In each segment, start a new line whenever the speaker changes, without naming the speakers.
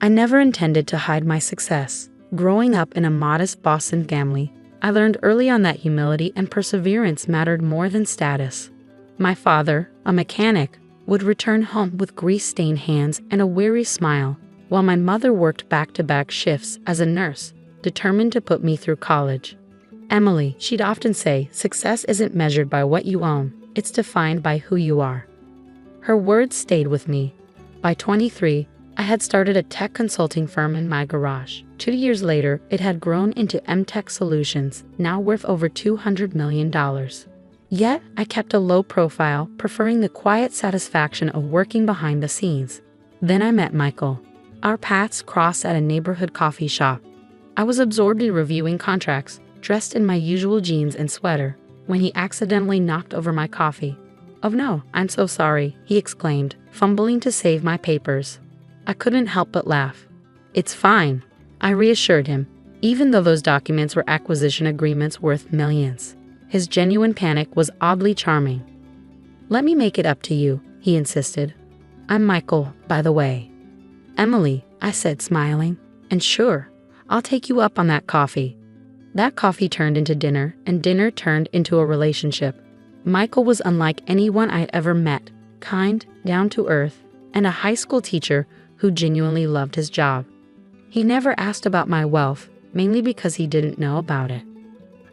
I never intended to hide my success. Growing up in a modest Boston family, I learned early on that humility and perseverance mattered more than status. My father, a mechanic, would return home with grease-stained hands and a weary smile, while my mother worked back-to-back shifts as a nurse, determined to put me through college. Emily, she'd often say, success isn't measured by what you own, it's defined by who you are. Her words stayed with me. By 23, I had started a tech consulting firm in my garage. 2 years later, it had grown into MTech Solutions, now worth over $200 million. Yet, I kept a low profile, preferring the quiet satisfaction of working behind the scenes. Then I met Michael. Our paths crossed at a neighborhood coffee shop. I was absorbed in reviewing contracts, dressed in my usual jeans and sweater, when he accidentally knocked over my coffee. "Oh no, I'm so sorry," he exclaimed, fumbling to save my papers. I couldn't help but laugh. "It's fine," I reassured him, even though those documents were acquisition agreements worth millions. His genuine panic was oddly charming. "Let me make it up to you," he insisted. "I'm Michael, by the way." "Emily," I said, smiling. "And sure, I'll take you up on that coffee." That coffee turned into dinner, and dinner turned into a relationship. Michael was unlike anyone I'd ever met, kind, down to earth, and a high school teacher who genuinely loved his job. He never asked about my wealth, mainly because he didn't know about it.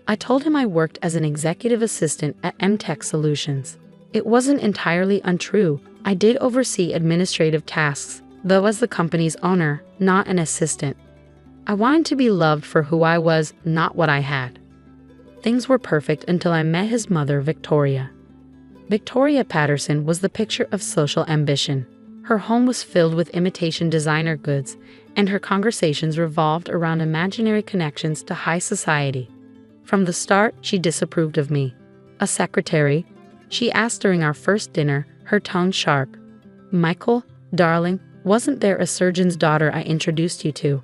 I told him I worked as an executive assistant at MTech Solutions. It wasn't entirely untrue. I did oversee administrative tasks, though as the company's owner, not an assistant. I wanted to be loved for who I was, not what I had. Things were perfect until I met his mother, Victoria. Victoria Patterson was the picture of social ambition. Her home was filled with imitation designer goods, and her conversations revolved around imaginary connections to high society. From the start, she disapproved of me. "A secretary?" she asked during our first dinner, her tone sharp. "Michael, darling, wasn't there a surgeon's daughter I introduced you to?"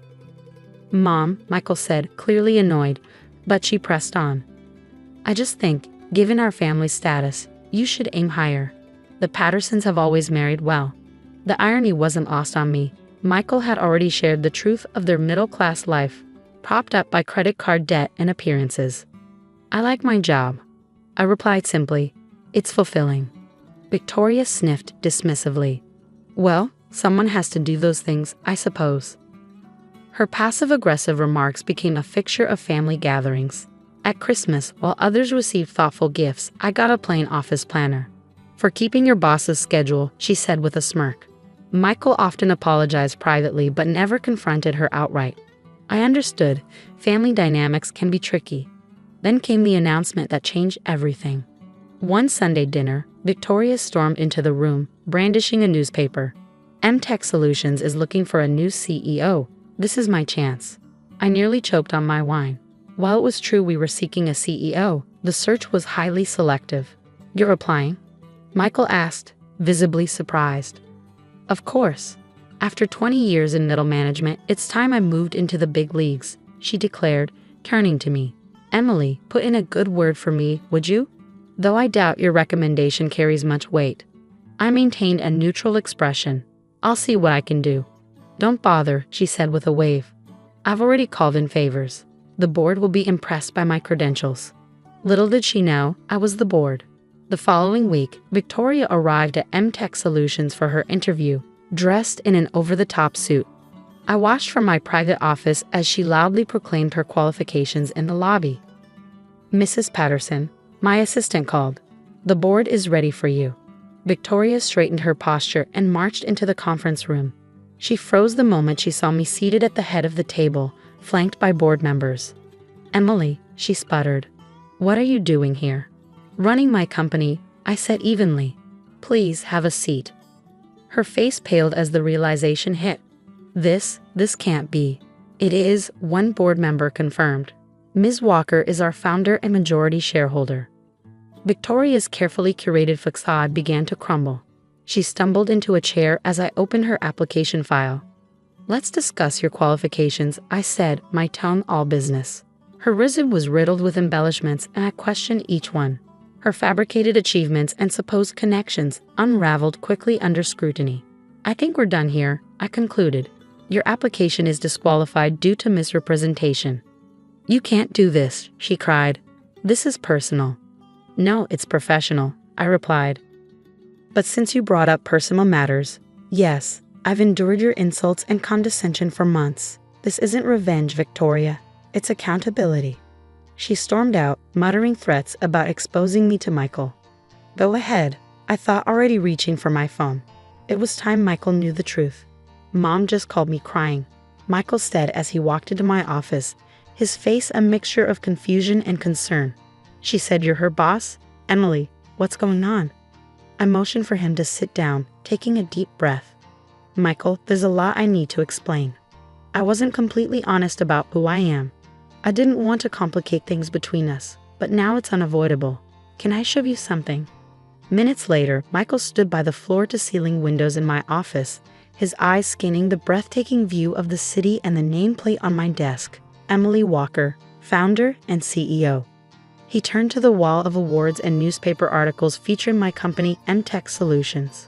"Mom," Michael said, clearly annoyed, but she pressed on. "I just think, given our family status, you should aim higher. The Pattersons have always married well." The irony wasn't lost on me. Michael had already shared the truth of their middle-class life, propped up by credit card debt and appearances. "I like my job," I replied simply. "It's fulfilling." Victoria sniffed dismissively. "Well, someone has to do those things, I suppose." Her passive-aggressive remarks became a fixture of family gatherings. At Christmas, while others received thoughtful gifts, I got a plain office planner. "For keeping your boss's schedule," she said with a smirk. Michael often apologized privately but never confronted her outright. I understood. Family dynamics can be tricky. Then came the announcement that changed everything. One Sunday dinner, Victoria stormed into the room, brandishing a newspaper. "MTech Solutions is looking for a new CEO. This is my chance." I nearly choked on my wine. While it was true we were seeking a CEO, the search was highly selective. "You're applying?" Michael asked, visibly surprised. "Of course. After 20 years in middle management, it's time I moved into the big leagues," she declared, turning to me. "Emily, put in a good word for me, would you? Though I doubt your recommendation carries much weight." I maintained a neutral expression. "I'll see what I can do." "Don't bother," she said with a wave. "I've already called in favors. The board will be impressed by my credentials." Little did she know, I was the board. The following week, Victoria arrived at MTech Solutions for her interview, dressed in an over-the-top suit. I watched from my private office as she loudly proclaimed her qualifications in the lobby. "Mrs. Patterson," my assistant called. "The board is ready for you." Victoria straightened her posture and marched into the conference room. She froze the moment she saw me seated at the head of the table, flanked by board members. "Emily," she sputtered. "What are you doing here?" "Running my company," I said evenly. "Please have a seat." Her face paled as the realization hit. This can't be." "It is," one board member confirmed. "Ms. Walker is our founder and majority shareholder." Victoria's carefully curated facade began to crumble. She stumbled into a chair as I opened her application file. "Let's discuss your qualifications," I said, my tone all business. Her resume was riddled with embellishments, and I questioned each one. Her fabricated achievements and supposed connections unraveled quickly under scrutiny. "I think we're done here," I concluded. Your application is disqualified due to misrepresentation. You can't do this, she cried. This is personal. No, it's professional, I replied. But since you brought up personal matters, yes, I've endured your insults and condescension for months. This isn't revenge, Victoria. It's accountability. She stormed out, muttering threats about exposing me to Michael. Go ahead, I thought, already reaching for my phone. It was time Michael knew the truth. Mom just called me, crying, Michael said as he walked into my office, his face a mixture of confusion and concern. She said, you're her boss? Emily, what's going on? I motioned for him to sit down, taking a deep breath. Michael, there's a lot I need to explain. I wasn't completely honest about who I am. I didn't want to complicate things between us, but now it's unavoidable. Can I show you something? Minutes later, Michael stood by the floor-to-ceiling windows in my office, his eyes scanning the breathtaking view of the city and the nameplate on my desk, Emily Walker, founder and CEO. He turned to the wall of awards and newspaper articles featuring my company, MTech Solutions.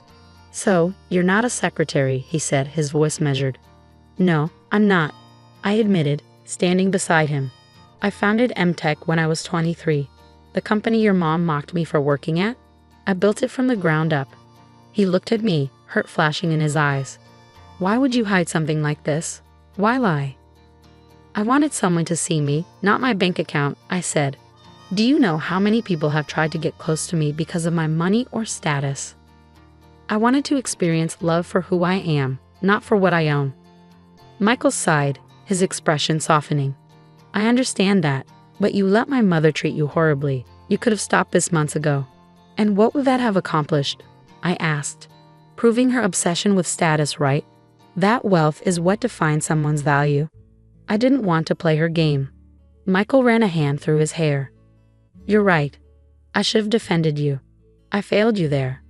So, you're not a secretary, he said, his voice measured. No, I'm not, I admitted, standing beside him. I founded MTech when I was 23. The company your mom mocked me for working at? I built it from the ground up. He looked at me, hurt flashing in his eyes. Why would you hide something like this? Why lie? I wanted someone to see me, not my bank account, I said. Do you know how many people have tried to get close to me because of my money or status? I wanted to experience love for who I am, not for what I own. Michael sighed, his expression softening. I understand that, but you let my mother treat you horribly. You could have stopped this months ago. And what would that have accomplished? I asked. Proving her obsession with status, right? That wealth is what defines someone's value. I didn't want to play her game. Michael ran a hand through his hair. You're right. I should have defended you. I failed you there.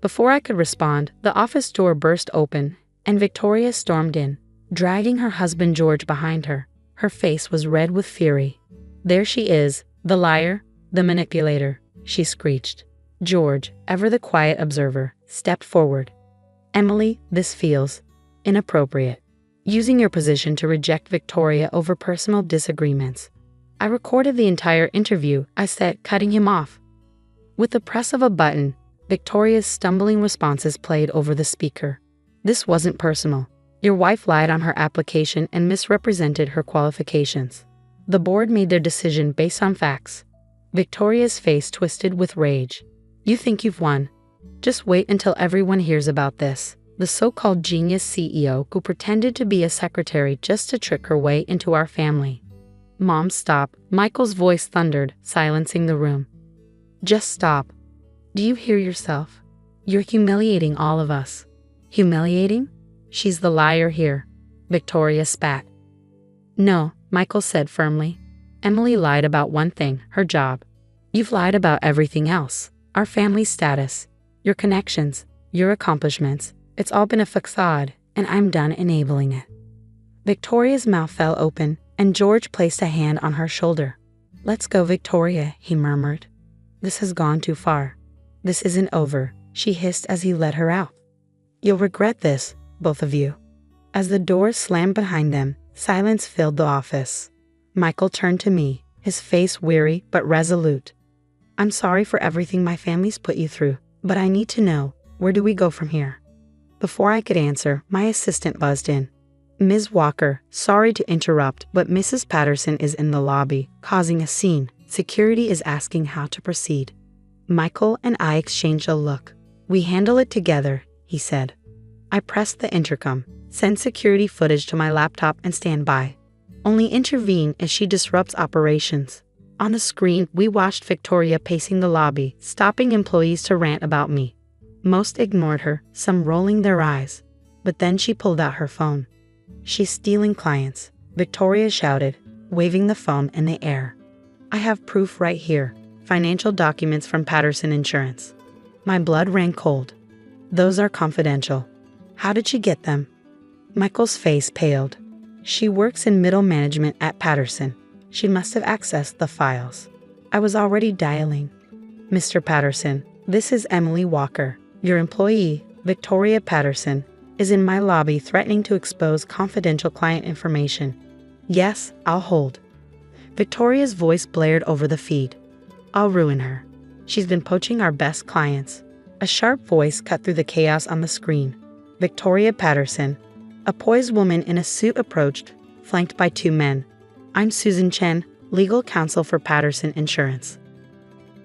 Before I could respond, the office door burst open, and Victoria stormed in, dragging her husband George behind her. Her face was red with fury. There she is, the liar, the manipulator, she screeched. George, ever the quiet observer, stepped forward. Emily, this feels inappropriate. Using your position to reject Victoria over personal disagreements. I recorded the entire interview, I said, cutting him off. With the press of a button, Victoria's stumbling responses played over the speaker. This wasn't personal. Your wife lied on her application and misrepresented her qualifications. The board made their decision based on facts. Victoria's face twisted with rage. You think you've won? Just wait until everyone hears about this. The so-called genius CEO who pretended to be a secretary just to trick her way into our family. Mom, stop. Michael's voice thundered, silencing the room. Just stop. Do you hear yourself? You're humiliating all of us. Humiliating? She's the liar here. Victoria spat. No, Michael said firmly. Emily lied about one thing, her job. You've lied about everything else. Our family status, your connections, your accomplishments. It's all been a facade, and I'm done enabling it. Victoria's mouth fell open, and George placed a hand on her shoulder. Let's go, Victoria, he murmured. This has gone too far. This isn't over, she hissed as he led her out. You'll regret this, both of you. As the doors slammed behind them, silence filled the office. Michael turned to me, his face weary but resolute. I'm sorry for everything my family's put you through, but I need to know, where do we go from here? Before I could answer, my assistant buzzed in. Ms. Walker, sorry to interrupt, but Mrs. Patterson is in the lobby, causing a scene. Security is asking how to proceed. Michael and I exchanged a look. We handle it together, he said. I pressed the intercom, send security footage to my laptop and stand by. Only intervene if she disrupts operations. On the screen, we watched Victoria pacing the lobby, stopping employees to rant about me. Most ignored her, some rolling their eyes. But then she pulled out her phone. She's stealing clients, Victoria shouted, waving the phone in the air. I have proof right here, financial documents from Patterson Insurance. My blood ran cold. Those are confidential. How did she get them? Michael's face paled. She works in middle management at Patterson. She must have accessed the files. I was already dialing. Mr. Patterson, this is Emily Walker, your employee, Victoria Patterson. is in my lobby threatening to expose confidential client information. Yes, I'll hold. Victoria's voice blared over the feed. I'll ruin her. She's been poaching our best clients. A sharp voice cut through the chaos on the screen. Victoria Patterson. A poised woman in a suit approached, flanked by two men. I'm Susan Chen, legal counsel for Patterson Insurance.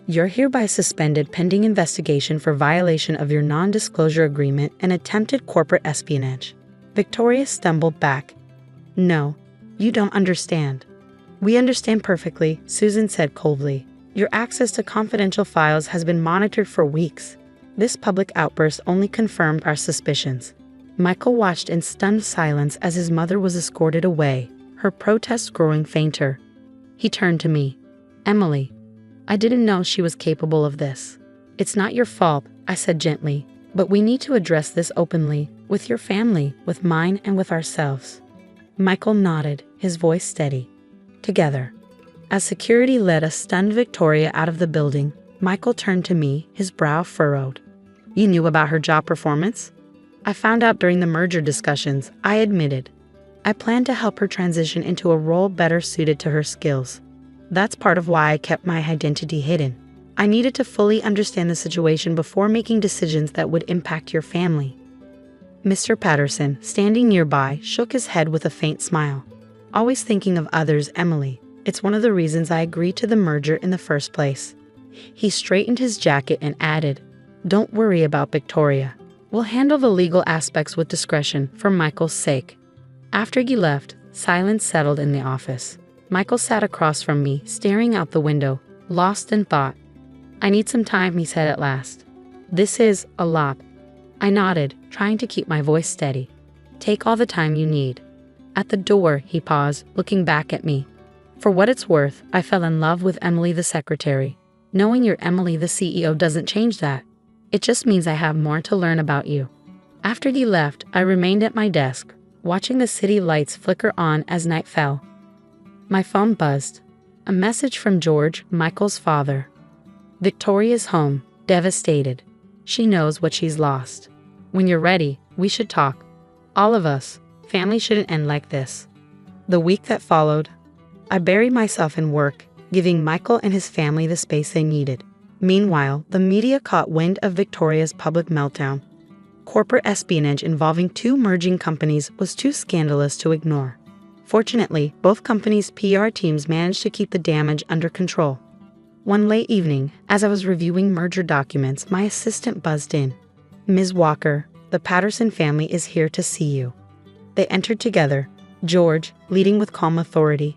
You're hereby suspended pending investigation for violation of your non-disclosure agreement and attempted corporate espionage. Victoria stumbled back. No, you don't understand. We understand perfectly, Susan said coldly. Your access to confidential files has been monitored for weeks. This public outburst only confirmed our suspicions. Michael watched in stunned silence as his mother was escorted away, her protest growing fainter. He turned to me. Emily, I didn't know she was capable of this. It's not your fault, I said gently, but we need to address this openly, with your family, with mine, and with ourselves. Michael nodded, his voice steady. Together. As security led a stunned Victoria out of the building, Michael turned to me, his brow furrowed. You knew about her job performance? I found out during the merger discussions, I admitted. I planned to help her transition into a role better suited to her skills. That's part of why I kept my identity hidden. I needed to fully understand the situation before making decisions that would impact your family. Mr. Patterson, standing nearby, shook his head with a faint smile. Always thinking of others, Emily. It's one of the reasons I agreed to the merger in the first place. He straightened his jacket and added, Don't worry about Victoria. We'll handle the legal aspects with discretion for Michael's sake. After he left, silence settled in the office. Michael sat across from me, staring out the window, lost in thought. I need some time, he said at last. This is a lot. I nodded, trying to keep my voice steady. Take all the time you need. At the door, he paused, looking back at me. For what it's worth, I fell in love with Emily the secretary. Knowing you're Emily the CEO doesn't change that. It just means I have more to learn about you. After he left, I remained at my desk, watching the city lights flicker on as night fell. My phone buzzed. A message from George, Michael's father. Victoria's home, devastated. She knows what she's lost. When you're ready, we should talk. All of us. Family shouldn't end like this. The week that followed, I buried myself in work, giving Michael and his family the space they needed. Meanwhile, the media caught wind of Victoria's public meltdown. Corporate espionage involving two merging companies was too scandalous to ignore. Fortunately, both companies' PR teams managed to keep the damage under control. One late evening, as I was reviewing merger documents, my assistant buzzed in. Ms. Walker, the Patterson family is here to see you. They entered together, George leading with calm authority.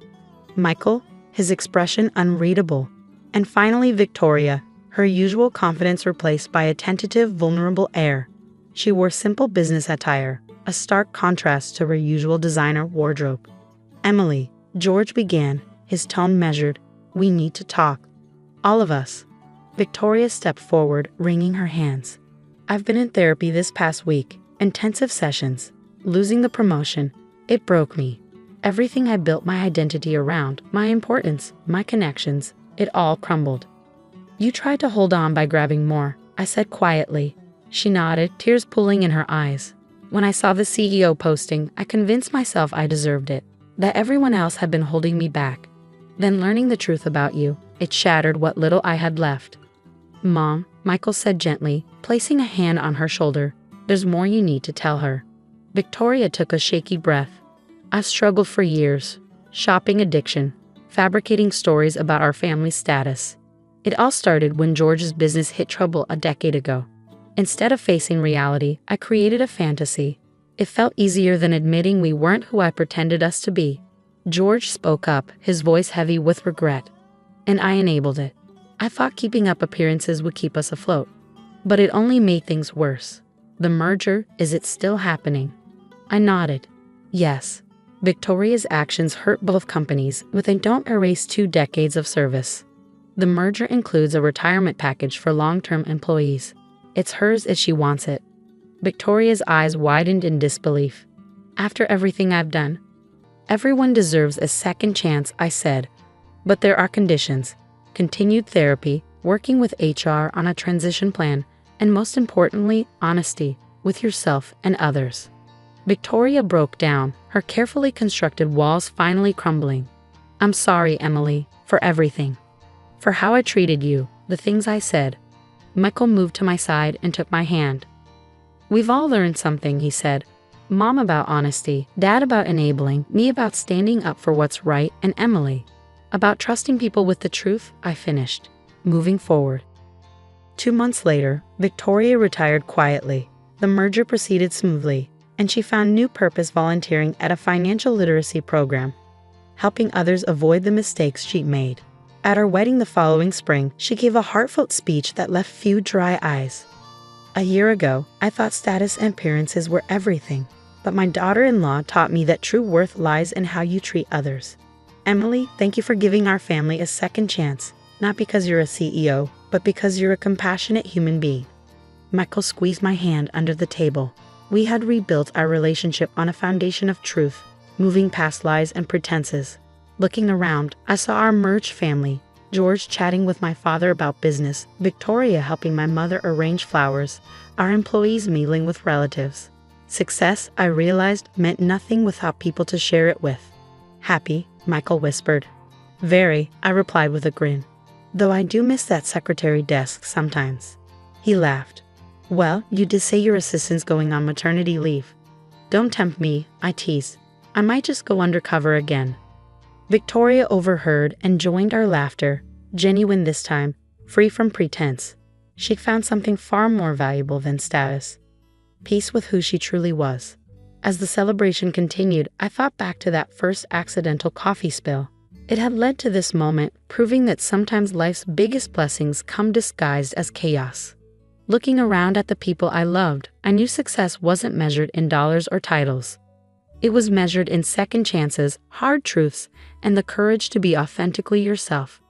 Michael, his expression unreadable. And finally Victoria, her usual confidence replaced by a tentative, vulnerable air. She wore simple business attire, a stark contrast to her usual designer wardrobe. Emily, George began, his tone measured. We need to talk. All of us. Victoria stepped forward, wringing her hands. I've been in therapy this past week, intensive sessions. Losing the promotion, it broke me. Everything I built my identity around, my importance, my connections, it all crumbled. You tried to hold on by grabbing more, I said quietly. She nodded, tears pooling in her eyes. When I saw the CEO posting, I convinced myself I deserved it, that everyone else had been holding me back. Then learning the truth about you, it shattered what little I had left. Mom, Michael said gently, placing a hand on her shoulder, there's more you need to tell her. Victoria took a shaky breath. I've struggled for years. Shopping addiction, fabricating stories about our family's status. It all started when George's business hit trouble a decade ago. Instead of facing reality, I created a fantasy. It felt easier than admitting we weren't who I pretended us to be. George spoke up, his voice heavy with regret. And I enabled it. I thought keeping up appearances would keep us afloat. But it only made things worse. The merger, is it still happening? I nodded. Yes. Victoria's actions hurt both companies, but they don't erase 2 decades of service. The merger includes a retirement package for long-term employees. It's hers if she wants it. Victoria's eyes widened in disbelief. After everything I've done, everyone deserves a second chance, I said. But there are conditions. Continued therapy, working with HR on a transition plan, and most importantly, honesty. with yourself and others. Victoria broke down, her carefully constructed walls finally crumbling. I'm sorry, Emily, for everything. For how I treated you, the things I said. Michael moved to my side and took my hand. We've all learned something, he said. Mom about honesty, Dad about enabling, me about standing up for what's right, and Emily about trusting people with the truth, I finished, moving forward. 2 months later, Victoria retired quietly. The merger proceeded smoothly, and she found new purpose volunteering at a financial literacy program, helping others avoid the mistakes she made. At her wedding the following spring, she gave a heartfelt speech that left few dry eyes. A year ago, I thought status and appearances were everything, but my daughter-in-law taught me that true worth lies in how you treat others. Emily, thank you for giving our family a second chance, not because you're a CEO, but because you're a compassionate human being. Michael squeezed my hand under the table. We had rebuilt our relationship on a foundation of truth, moving past lies and pretenses. Looking around, I saw our merged family, George chatting with my father about business, Victoria helping my mother arrange flowers, our employees meeting with relatives. Success, I realized, meant nothing without people to share it with. Happy, Michael whispered. Very, I replied with a grin. Though I do miss that secretary desk sometimes. He laughed. Well, you did say your assistant's going on maternity leave. Don't tempt me, I teased. I might just go undercover again. Victoria overheard and joined our laughter, genuine this time, free from pretense. She'd found something far more valuable than status. Peace with who she truly was. As the celebration continued, I thought back to that first accidental coffee spill. It had led to this moment, proving that sometimes life's biggest blessings come disguised as chaos. Looking around at the people I loved, I knew success wasn't measured in dollars or titles. It was measured in second chances, hard truths, and the courage to be authentically yourself.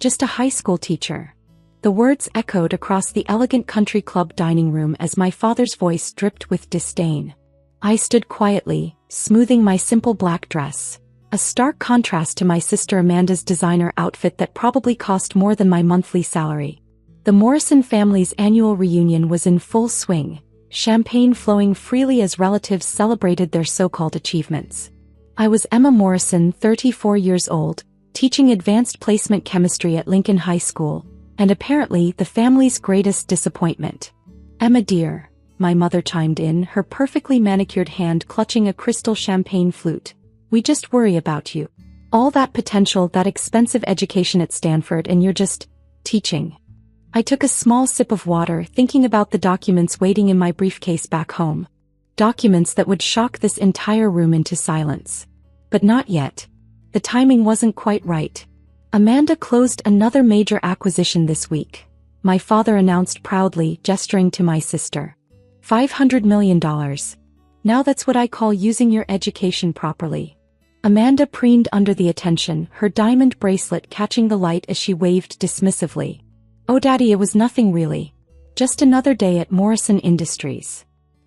Just a high school teacher. The words echoed across the elegant country club dining room as my father's voice dripped with disdain. I stood quietly, smoothing my simple black dress, a stark contrast to my sister Amanda's designer outfit that probably cost more than my monthly salary. The Morrison family's annual reunion was in full swing, champagne flowing freely as relatives celebrated their so-called achievements. I was Emma Morrison, 34 years old, teaching advanced placement chemistry at Lincoln High School, and apparently the family's greatest disappointment. Emma dear, my mother chimed in, her perfectly manicured hand clutching a crystal champagne flute. We just worry about you. All that potential, that expensive education at Stanford, and you're just teaching. I took a small sip of water, thinking about the documents waiting in my briefcase back home. Documents that would shock this entire room into silence. But not yet. The timing wasn't quite right. Amanda closed another major acquisition this week. My father announced proudly, gesturing to my sister. $500 million. Now that's what I call using your education properly. Amanda preened under the attention, her diamond bracelet catching the light as she waved dismissively. Oh Daddy, it was nothing really. Just another day at Morrison Industries.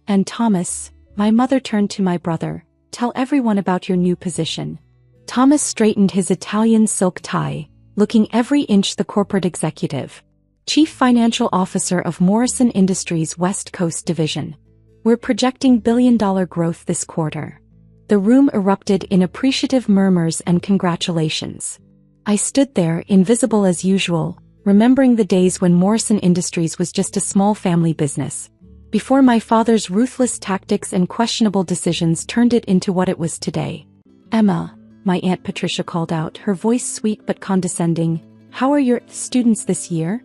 And Thomas, my mother turned to my brother, tell everyone about your new position. Thomas straightened his Italian silk tie, looking every inch the corporate executive. Chief Financial Officer of Morrison Industries West Coast Division. We're projecting billion-dollar growth this quarter. The room erupted in appreciative murmurs and congratulations. I stood there, invisible as usual, remembering the days when Morrison Industries was just a small family business, before my father's ruthless tactics and questionable decisions turned it into what it was today. Emma, my Aunt Patricia called out, her voice sweet but condescending. How are your students this year?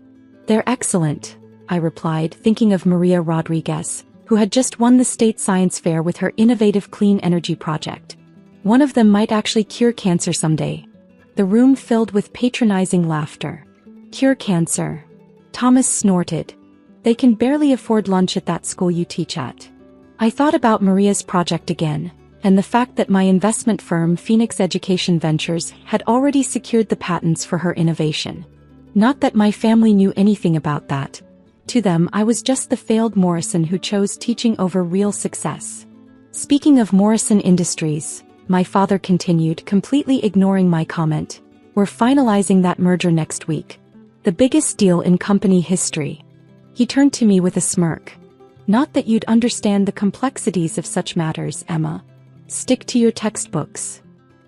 They're excellent, I replied, thinking of Maria Rodriguez, who had just won the state science fair with her innovative clean energy project. One of them might actually cure cancer someday. The room filled with patronizing laughter. Cure cancer? Thomas snorted. They can barely afford lunch at that school you teach at. I thought about Maria's project again, and the fact that my investment firm Phoenix Education Ventures had already secured the patents for her innovation. Not that my family knew anything about that. To them, I was just the failed Morrison who chose teaching over real success. Speaking of Morrison Industries, my father continued, completely ignoring my comment, we're finalizing that merger next week. The biggest deal in company history. He turned to me with a smirk. Not that you'd understand the complexities of such matters, Emma. Stick to your textbooks.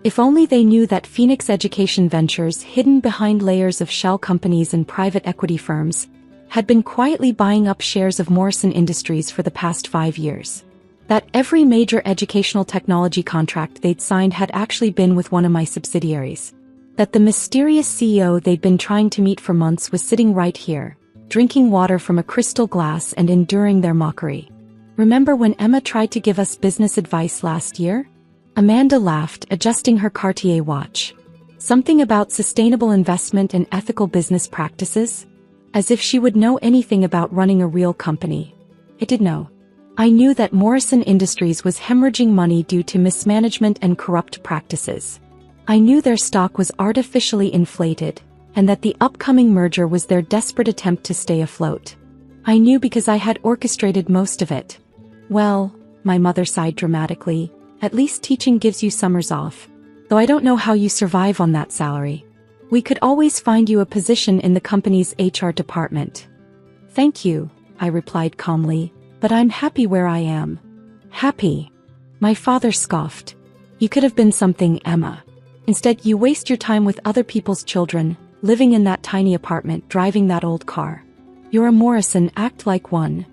If only they knew that Phoenix Education Ventures, hidden behind layers of shell companies and private equity firms, had been quietly buying up shares of Morrison Industries for the past 5 years. That every major educational technology contract they'd signed had actually been with one of my subsidiaries. That the mysterious CEO they'd been trying to meet for months was sitting right here, drinking water from a crystal glass and enduring their mockery. Remember when Emma tried to give us business advice last year? Amanda laughed, adjusting her Cartier watch. Something about sustainable investment and ethical business practices? As if she would know anything about running a real company. I did know. I knew that Morrison Industries was hemorrhaging money due to mismanagement and corrupt practices. I knew their stock was artificially inflated, and that the upcoming merger was their desperate attempt to stay afloat. I knew because I had orchestrated most of it. Well, my mother sighed dramatically, at least teaching gives you summers off. Though I don't know how you survive on that salary. We could always find you a position in the company's HR department. Thank you, I replied calmly, but I'm happy where I am. Happy? My father scoffed. You could have been something, Emma. Instead, you waste your time with other people's children, living in that tiny apartment, driving that old car. You're a Morrison, act like one.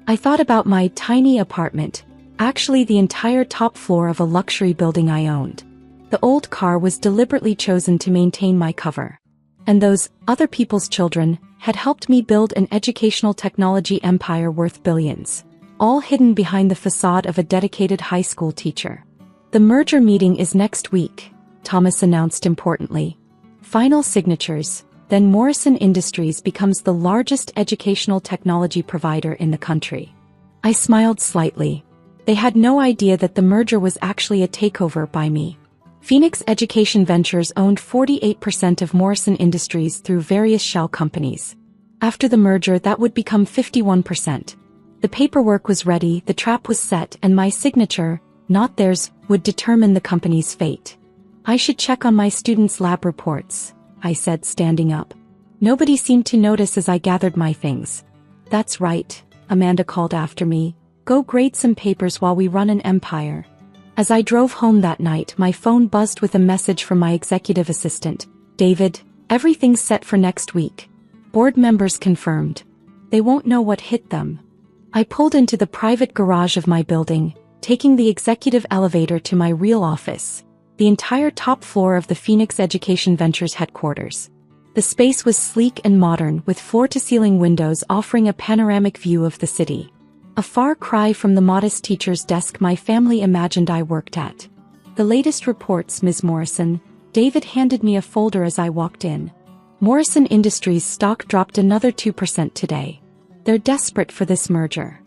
I thought about my tiny apartment, actually the entire top floor of a luxury building I owned. The old car was deliberately chosen to maintain my cover. And those other people's children had helped me build an educational technology empire worth billions, all hidden behind the facade of a dedicated high school teacher. The merger meeting is next week, Thomas announced importantly. Final signatures, then Morrison Industries becomes the largest educational technology provider in the country. I smiled slightly. They had no idea that the merger was actually a takeover by me. Phoenix Education Ventures owned 48% of Morrison Industries through various shell companies. After the merger, that would become 51%. The paperwork was ready, the trap was set, and my signature, not theirs, would determine the company's fate. I should check on my students' lab reports, I said, standing up. Nobody seemed to notice as I gathered my things. That's right, Amanda called after me. Go grade some papers while we run an empire. As I drove home that night, my phone buzzed with a message from my executive assistant. David, everything's set for next week. Board members confirmed. They won't know what hit them. I pulled into the private garage of my building, taking the executive elevator to my real office, the entire top floor of the Phoenix Education Ventures headquarters. The space was sleek and modern, with floor-to-ceiling windows offering a panoramic view of the city. A far cry from the modest teacher's desk my family imagined I worked at. The latest reports, Ms. Morrison. David handed me a folder as I walked in. Morrison Industries stock dropped another 2% today. They're desperate for this merger.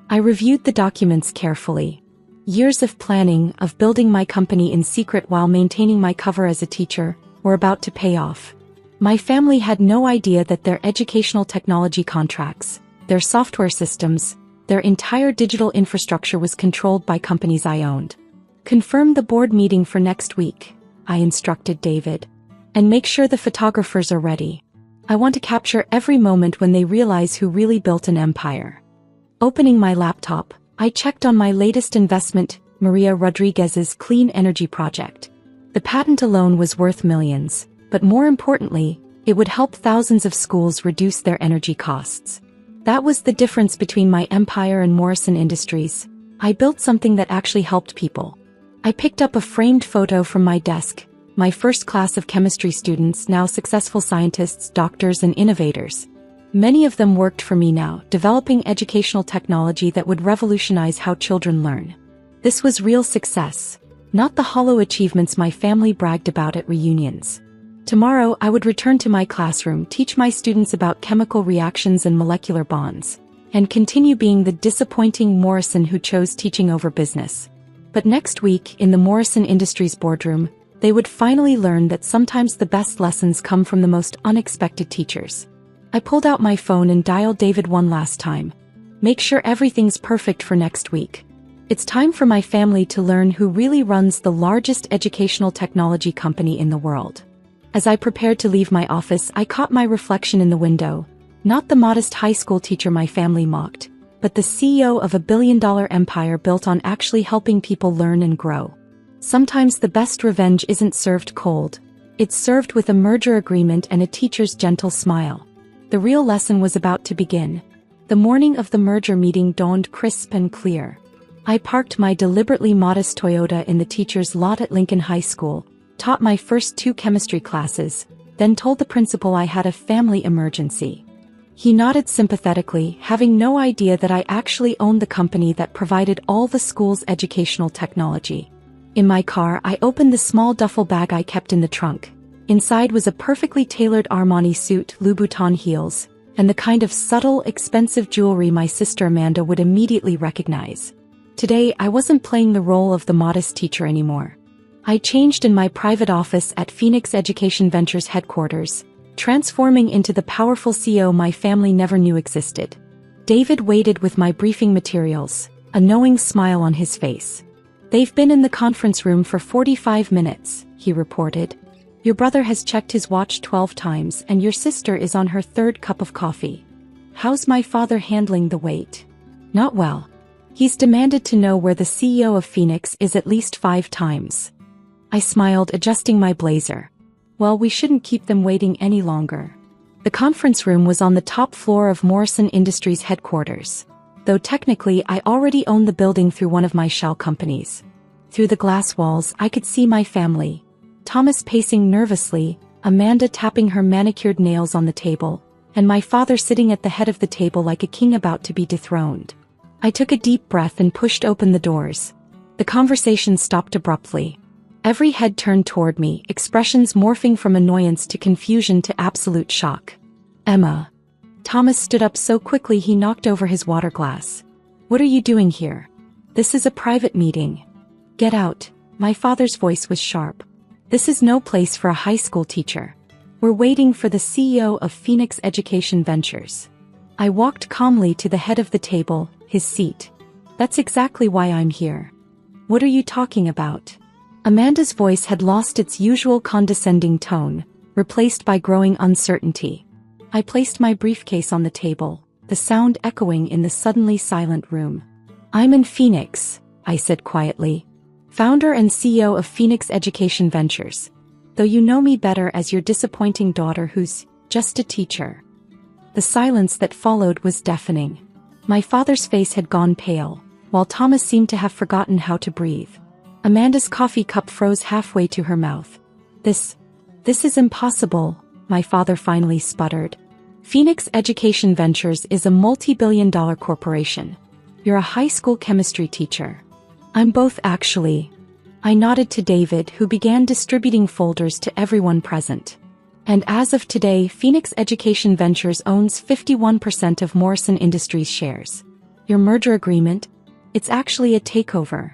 I reviewed the documents carefully. Years of planning, of building my company in secret while maintaining my cover as a teacher, were about to pay off. My family had no idea that their educational technology contracts, their software systems, their entire digital infrastructure was controlled by companies I owned. Confirm the board meeting for next week, I instructed David. And make sure the photographers are ready. I want to capture every moment when they realize who really built an empire. Opening my laptop, I checked on my latest investment, Maria Rodriguez's clean energy project. The patent alone was worth millions, but more importantly, it would help thousands of schools reduce their energy costs. That was the difference between my empire and Morrison Industries. I built something that actually helped people. I picked up a framed photo from my desk, my first class of chemistry students, now successful scientists, doctors, and innovators. Many of them worked for me now, developing educational technology that would revolutionize how children learn. This was real success, not the hollow achievements my family bragged about at reunions. Tomorrow, I would return to my classroom, teach my students about chemical reactions and molecular bonds, and continue being the disappointing Morrison who chose teaching over business. But next week, in the Morrison Industries boardroom, they would finally learn that sometimes the best lessons come from the most unexpected teachers. I pulled out my phone and dialed David one last time. Make sure everything's perfect for next week. It's time for my family to learn who really runs the largest educational technology company in the world. As I prepared to leave my office, I caught my reflection in the window. Not the modest high school teacher my family mocked, but the CEO of a billion-dollar empire built on actually helping people learn and grow. Sometimes the best revenge isn't served cold. It's served with a merger agreement and a teacher's gentle smile. The real lesson was about to begin. The morning of the merger meeting dawned crisp and clear. I parked my deliberately modest Toyota in the teacher's lot at Lincoln High School, taught my first 2 chemistry classes, then told the principal I had a family emergency. He nodded sympathetically, having no idea that I actually owned the company that provided all the school's educational technology. In my car, I opened the small duffel bag I kept in the trunk. Inside was a perfectly tailored Armani suit, Louboutin heels, and the kind of subtle, expensive jewelry my sister Amanda would immediately recognize. Today, I wasn't playing the role of the modest teacher anymore. I changed in my private office at Phoenix Education Ventures headquarters, transforming into the powerful CEO my family never knew existed. David waited with my briefing materials, a knowing smile on his face. "They've been in the conference room for 45 minutes, he reported. "Your brother has checked his watch 12 times and your sister is on her 3rd cup of coffee. How's my father handling the wait?" "Not well. He's demanded to know where the CEO of Phoenix is at least 5 times. I smiled, adjusting my blazer. Well, we shouldn't keep them waiting any longer. The conference room was on the top floor of Morrison Industries headquarters, though technically I already owned the building through one of my shell companies. Through the glass walls, I could see my family. Thomas pacing nervously, Amanda tapping her manicured nails on the table, and my father sitting at the head of the table like a king about to be dethroned. I took a deep breath and pushed open the doors. The conversation stopped abruptly. Every head turned toward me, expressions morphing from annoyance to confusion to absolute shock. "Emma." Thomas stood up so quickly he knocked over his water glass. "What are you doing here? This is a private meeting." "Get out." My father's voice was sharp. "This is no place for a high school teacher. We're waiting for the CEO of Phoenix Education Ventures." I walked calmly to the head of the table, his seat. "That's exactly why I'm here." "What are you talking about?" Amanda's voice had lost its usual condescending tone, replaced by growing uncertainty. I placed my briefcase on the table, the sound echoing in the suddenly silent room. "I'm in Phoenix," I said quietly. "Founder and CEO of Phoenix Education Ventures. Though you know me better as your disappointing daughter who's just a teacher." The silence that followed was deafening. My father's face had gone pale, while Thomas seemed to have forgotten how to breathe. Amanda's coffee cup froze halfway to her mouth. This is impossible," my father finally sputtered. "Phoenix Education Ventures is a multi-billion-dollar corporation. You're a high school chemistry teacher." "I'm both actually." I nodded to David, who began distributing folders to everyone present. "And as of today, Phoenix Education Ventures owns 51% of Morrison Industries shares. Your merger agreement? It's actually a takeover."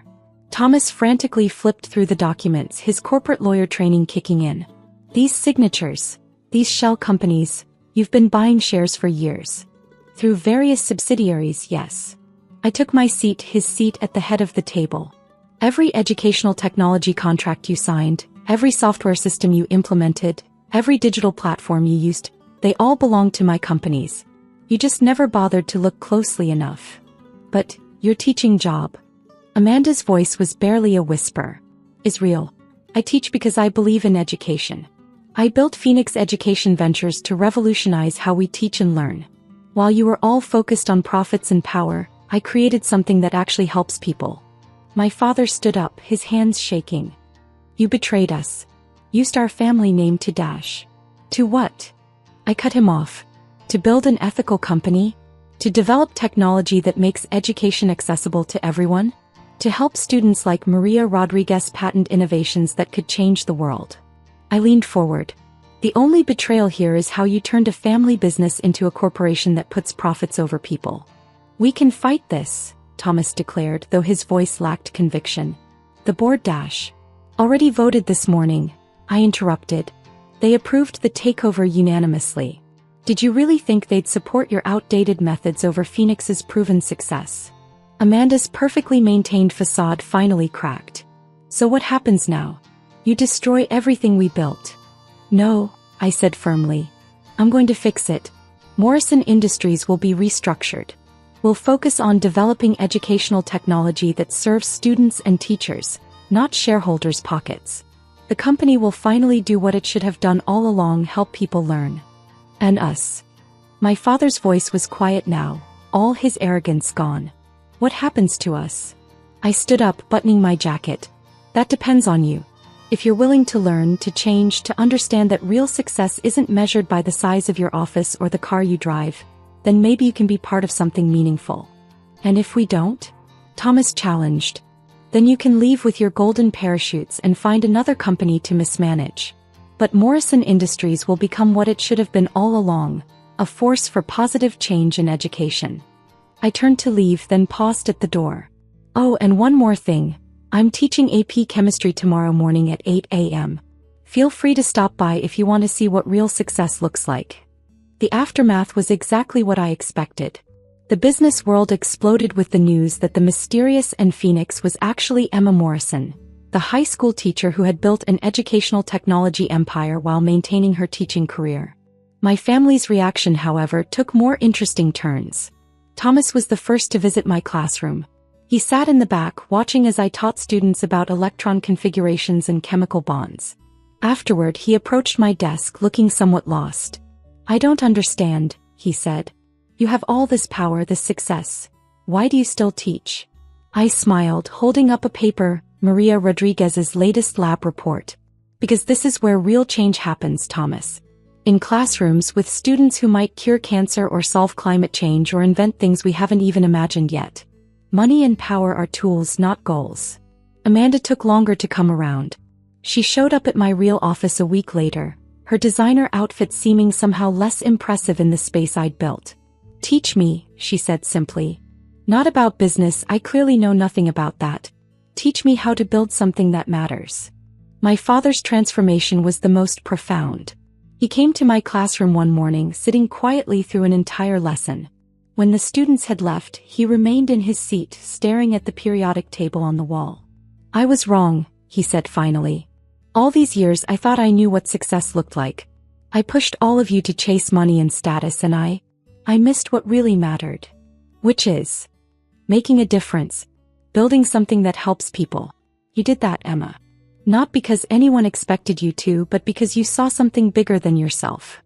Thomas frantically flipped through the documents, his corporate lawyer training kicking in. "These signatures, these shell companies, you've been buying shares for years. Through various subsidiaries, yes." I took my seat, his seat at the head of the table. "Every educational technology contract you signed, every software system you implemented, every digital platform you used, they all belong to my companies. You just never bothered to look closely enough. But your teaching job," Amanda's voice was barely a whisper, "is real. I teach because I believe in education. I built Phoenix Education Ventures to revolutionize how we teach and learn. While you were all focused on profits and power, I created something that actually helps people." My father stood up, his hands shaking. "You betrayed us. Used our family name to dash." "To what?" I cut him off. "To build an ethical company? To develop technology that makes education accessible to everyone? To help students like Maria Rodriguez patent innovations that could change the world." I leaned forward. "The only betrayal here is how you turned a family business into a corporation that puts profits over people." "We can fight this," Thomas declared, though his voice lacked conviction. "The board dash." "Already voted this morning," I interrupted. "They approved the takeover unanimously. Did you really think they'd support your outdated methods over Phoenix's proven success?" Amanda's perfectly maintained facade finally cracked. "So what happens now? You destroy everything we built." No, I said firmly. I'm going to fix it. Morrison Industries will be restructured. We'll focus on developing educational technology that serves students and teachers, not shareholders' pockets. The company will finally do what it should have done all along: help people learn. And us. My father's voice was quiet now, all his arrogance gone. What happens to us? I stood up, buttoning my jacket. That depends on you. If you're willing to learn, to change, to understand that real success isn't measured by the size of your office or the car you drive, then maybe you can be part of something meaningful. And if we don't? Thomas challenged. Then you can leave with your golden parachutes and find another company to mismanage. But Morrison Industries will become what it should have been all along, a force for positive change in education. I turned to leave, then paused at the door. Oh, and one more thing. I'm teaching AP Chemistry tomorrow morning at 8 a.m. Feel free to stop by if you want to see what real success looks like. The aftermath was exactly what I expected. The business world exploded with the news that the mysterious Phoenix was actually Emma Morrison, the high school teacher who had built an educational technology empire while maintaining her teaching career. My family's reaction, however, took more interesting turns. Thomas was the first to visit my classroom. He sat in the back, watching as I taught students about electron configurations and chemical bonds. Afterward, he approached my desk, looking somewhat lost. I don't understand, he said. You have all this power, this success. Why do you still teach? I smiled, holding up a paper, Maria Rodriguez's latest lab report. Because this is where real change happens, Thomas. In classrooms with students who might cure cancer or solve climate change or invent things we haven't even imagined yet. Money and power are tools, not goals. Amanda took longer to come around. She showed up at my real office a week later, her designer outfit seeming somehow less impressive in the space I'd built. Teach me, she said simply. Not about business, I clearly know nothing about that. Teach me how to build something that matters. My father's transformation was the most profound. He came to my classroom one morning, sitting quietly through an entire lesson. When the students had left, he remained in his seat, staring at the periodic table on the wall. I was wrong, he said finally. All these years I thought I knew what success looked like. I pushed all of you to chase money and status, and I missed what really mattered. Which is making a difference. Building something that helps people. You did that, Emma. Not because anyone expected you to, but because you saw something bigger than yourself.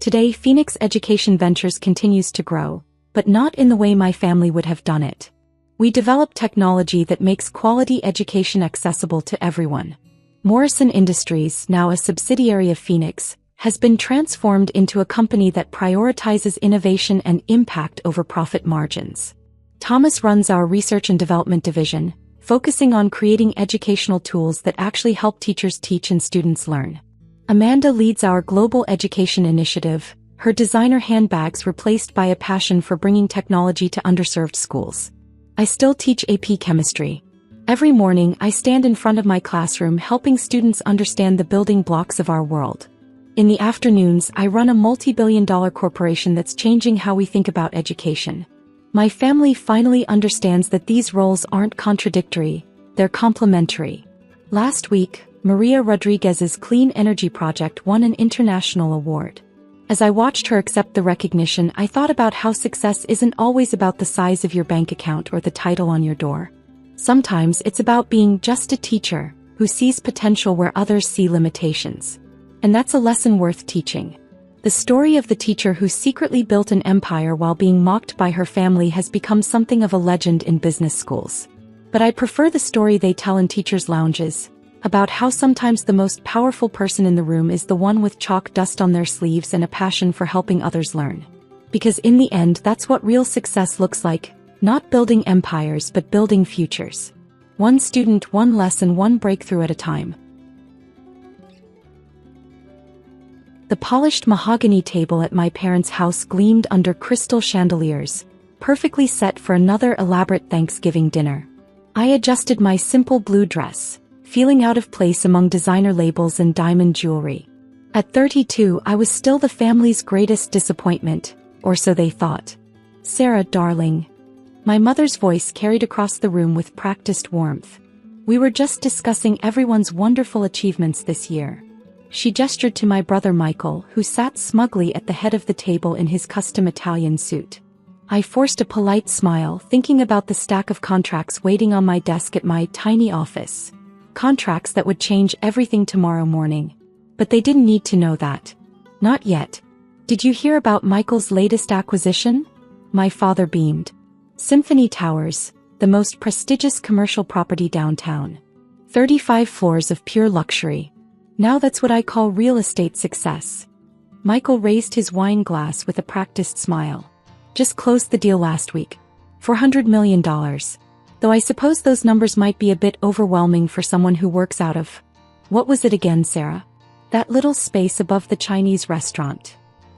Today, Phoenix Education Ventures continues to grow, but not in the way my family would have done it. We develop technology that makes quality education accessible to everyone. Morrison Industries, now a subsidiary of Phoenix, has been transformed into a company that prioritizes innovation and impact over profit margins. Thomas runs our research and development division, focusing on creating educational tools that actually help teachers teach and students learn. Amanda leads our global education initiative, her designer handbags replaced by a passion for bringing technology to underserved schools. I still teach AP Chemistry. Every morning, I stand in front of my classroom helping students understand the building blocks of our world. In the afternoons, I run a multi-billion-dollar corporation that's changing how we think about education. My family finally understands that these roles aren't contradictory, they're complementary. Last week, Maria Rodriguez's clean energy project won an international award. As I watched her accept the recognition, I thought about how success isn't always about the size of your bank account or the title on your door. Sometimes it's about being just a teacher who sees potential where others see limitations. And that's a lesson worth teaching. The story of the teacher who secretly built an empire while being mocked by her family has become something of a legend in business schools. But I prefer the story they tell in teachers' lounges, about how sometimes the most powerful person in the room is the one with chalk dust on their sleeves and a passion for helping others learn. Because in the end, that's what real success looks like, not building empires but building futures. One student, one lesson, one breakthrough at a time. The polished mahogany table at my parents' house gleamed under crystal chandeliers, perfectly set for another elaborate Thanksgiving dinner. I adjusted my simple blue dress, feeling out of place among designer labels and diamond jewelry. At 32, I was still the family's greatest disappointment, or so they thought. Sarah, darling. My mother's voice carried across the room with practiced warmth. We were just discussing everyone's wonderful achievements this year. She gestured to my brother Michael, who sat smugly at the head of the table in his custom Italian suit. I forced a polite smile, thinking about the stack of contracts waiting on my desk at my tiny office. Contracts that would change everything tomorrow morning. But they didn't need to know that. Not yet. Did you hear about Michael's latest acquisition? My father beamed. Symphony Towers, the most prestigious commercial property downtown. 35 floors of pure luxury. Now that's what I call real estate success. Michael raised his wine glass with a practiced smile. Just closed the deal last week. $400 million. Though I suppose those numbers might be a bit overwhelming for someone who works out of... What was it again, Sarah? That little space above the Chinese restaurant.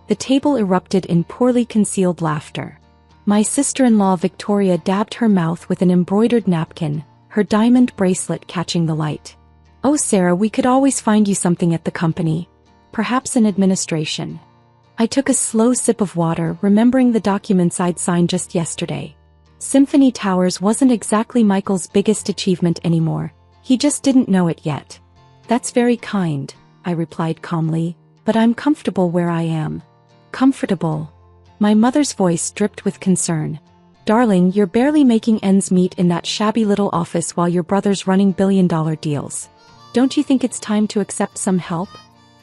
The table erupted in poorly concealed laughter. My sister-in-law Victoria dabbed her mouth with an embroidered napkin, her diamond bracelet catching the light. Oh, Sarah, we could always find you something at the company. Perhaps in administration. I took a slow sip of water, remembering the documents I'd signed just yesterday. Symphony Towers wasn't exactly Michael's biggest achievement anymore. He just didn't know it yet. That's very kind, I replied calmly, but I'm comfortable where I am. Comfortable. My mother's voice dripped with concern. Darling, you're barely making ends meet in that shabby little office while your brother's running billion-dollar deals. Don't you think it's time to accept some help?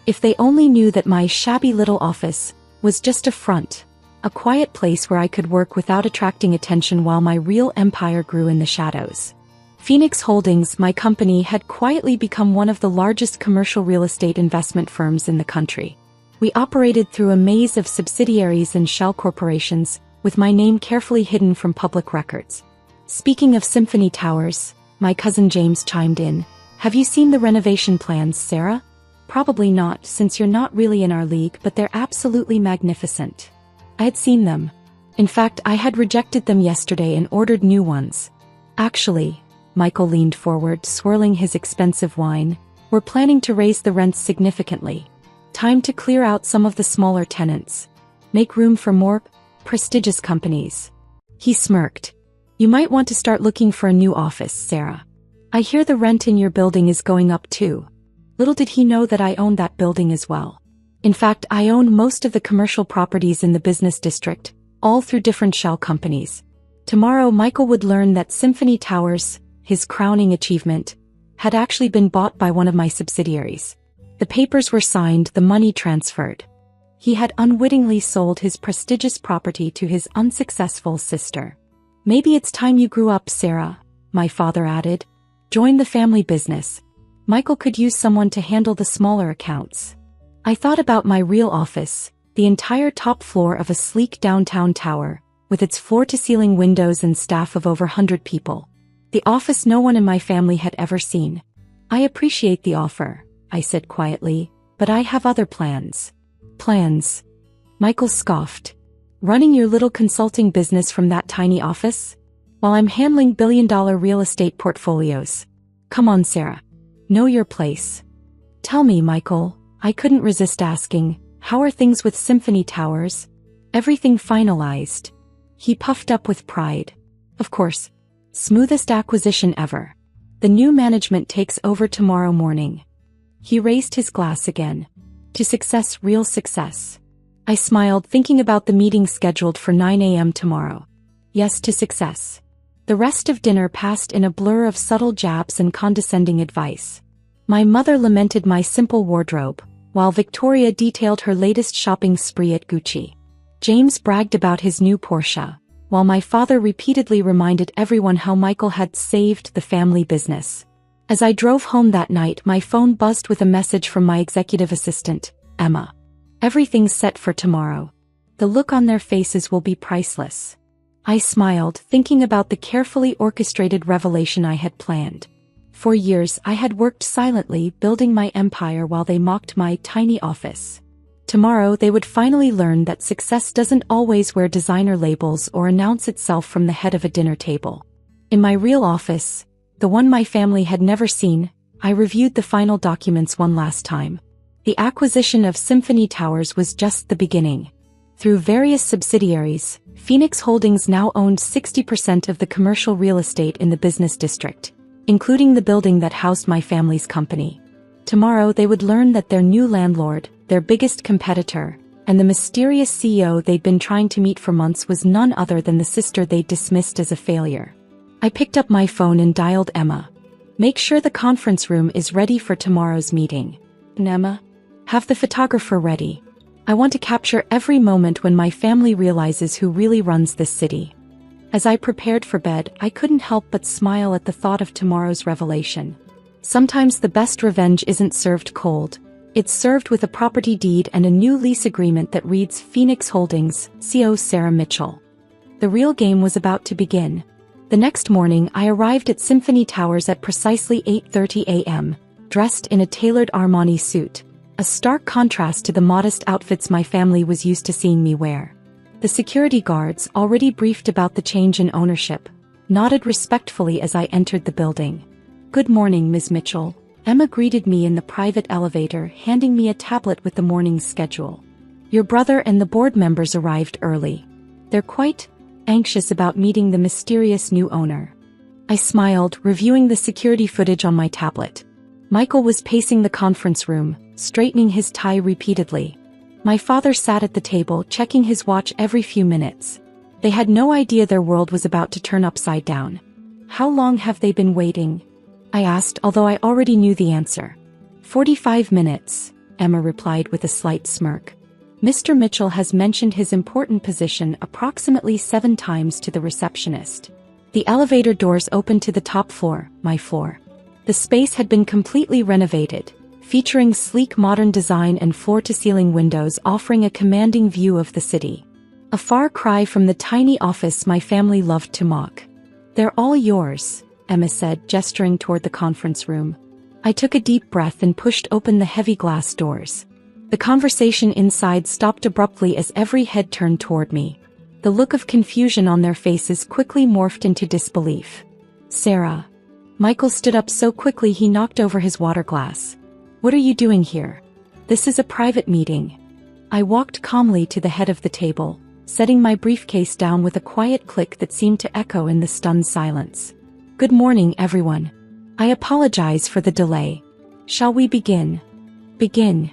If they only knew that my shabby little office was just a front, a quiet place where I could work without attracting attention while my real empire grew in the shadows. Phoenix Holdings, my company, had quietly become one of the largest commercial real estate investment firms in the country. We operated through a maze of subsidiaries and shell corporations, with my name carefully hidden from public records. Speaking of Symphony Towers, my cousin James chimed in. Have you seen the renovation plans, Sarah? Probably not, since you're not really in our league, but they're absolutely magnificent. I had seen them. In fact, I had rejected them yesterday and ordered new ones. Actually, Michael leaned forward, swirling his expensive wine, we're planning to raise the rents significantly. Time to clear out some of the smaller tenants. Make room for more prestigious companies. He smirked. You might want to start looking for a new office, Sarah. I hear the rent in your building is going up too. Little did he know that I owned that building as well. In fact, I own most of the commercial properties in the business district, all through different shell companies. Tomorrow, Michael would learn that Symphony Towers, his crowning achievement, had actually been bought by one of my subsidiaries. The papers were signed, the money transferred. He had unwittingly sold his prestigious property to his unsuccessful sister. Maybe it's time you grew up, Sarah, my father added. Join the family business. Michael could use someone to handle the smaller accounts. I thought about my real office, the entire top floor of a sleek downtown tower, with its floor-to-ceiling windows and staff of over 100 people. The office no one in my family had ever seen. I appreciate the offer, I said quietly, but I have other plans. Plans? Michael scoffed. Running your little consulting business from that tiny office? While I'm handling billion-dollar real estate portfolios. Come on, Sarah. Know your place. Tell me, Michael, I couldn't resist asking, how are things with Symphony Towers? Everything finalized. He puffed up with pride. Of course. Smoothest acquisition ever. The new management takes over tomorrow morning. He raised his glass again. To success, real success. I smiled, thinking about the meeting scheduled for 9 a.m. tomorrow. Yes, to success. The rest of dinner passed in a blur of subtle jabs and condescending advice. My mother lamented my simple wardrobe, while Victoria detailed her latest shopping spree at Gucci. James bragged about his new Porsche, while my father repeatedly reminded everyone how Michael had saved the family business. As I drove home that night, my phone buzzed with a message from my executive assistant, Emma. Everything's set for tomorrow. The look on their faces will be priceless. I smiled, thinking about the carefully orchestrated revelation I had planned. For years, I had worked silently, building my empire while they mocked my tiny office. Tomorrow, they would finally learn that success doesn't always wear designer labels or announce itself from the head of a dinner table. In my real office, the one my family had never seen, I reviewed the final documents one last time. The acquisition of Symphony Towers was just the beginning. Through various subsidiaries, Phoenix Holdings now owned 60% of the commercial real estate in the business district, including the building that housed my family's company. Tomorrow they would learn that their new landlord, their biggest competitor, and the mysterious CEO they'd been trying to meet for months was none other than the sister they'd dismissed as a failure. I picked up my phone and dialed Emma. "Make sure the conference room is ready for tomorrow's meeting." "Emma, have the photographer ready. I want to capture every moment when my family realizes who really runs this city." As I prepared for bed, I couldn't help but smile at the thought of tomorrow's revelation. Sometimes the best revenge isn't served cold. It's served with a property deed and a new lease agreement that reads Phoenix Holdings, CO Sarah Mitchell. The real game was about to begin. The next morning I arrived at Symphony Towers at precisely 8:30 a.m., dressed in a tailored Armani suit, a stark contrast to the modest outfits my family was used to seeing me wear. The security guards, already briefed about the change in ownership, nodded respectfully as I entered the building. "Good morning, Ms. Mitchell." Emma greeted me in the private elevator, handing me a tablet with the morning's schedule. "Your brother and the board members arrived early. They're quite anxious about meeting the mysterious new owner." I smiled, reviewing the security footage on my tablet. Michael was pacing the conference room, straightening his tie repeatedly. My father sat at the table, checking his watch every few minutes. They had no idea their world was about to turn upside down. "How long have they been waiting?" I asked, although I already knew the answer. 45 minutes, Emma replied with a slight smirk. "Mr. Mitchell has mentioned his important position approximately 7 times to the receptionist." The elevator doors opened to the top floor, my floor. The space had been completely renovated, featuring sleek modern design and floor-to-ceiling windows offering a commanding view of the city. A far cry from the tiny office my family loved to mock. "They're all yours," Emma said, gesturing toward the conference room. I took a deep breath and pushed open the heavy glass doors. The conversation inside stopped abruptly as every head turned toward me. The look of confusion on their faces quickly morphed into disbelief. "Sarah." Michael stood up so quickly he knocked over his water glass. "What are you doing here? This is a private meeting." I walked calmly to the head of the table, setting my briefcase down with a quiet click that seemed to echo in the stunned silence. "Good morning, everyone. I apologize for the delay. Shall we begin?" "Begin."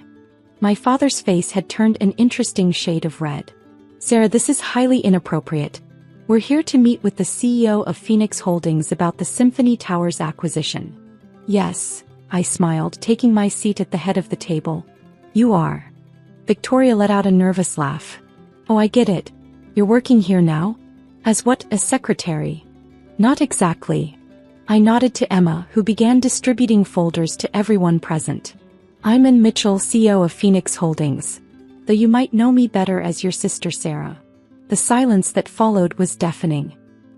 My father's face had turned an interesting shade of red. "Sarah, this is highly inappropriate. We're here to meet with the CEO of Phoenix Holdings about the Symphony Towers acquisition." "Yes," I smiled, taking my seat at the head of the table. "You are." Victoria let out a nervous laugh. "Oh, I get it. You're working here now? As what, a secretary?" "Not exactly." I nodded to Emma, who began distributing folders to everyone present. "I'm Ann Mitchell, CEO of Phoenix Holdings, though you might know me better as your sister Sarah." The silence that followed was deafening.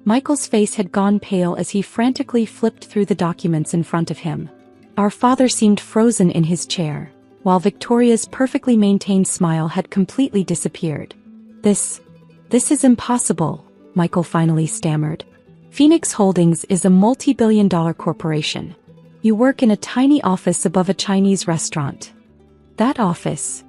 Michael's face had gone pale as he frantically flipped through the documents in front of him. Our father seemed frozen in his chair, while Victoria's perfectly maintained smile had completely disappeared. This is impossible," Michael finally stammered. "Phoenix Holdings is a multi-billion-dollar corporation. You work in a tiny office above a Chinese restaurant." "That office?"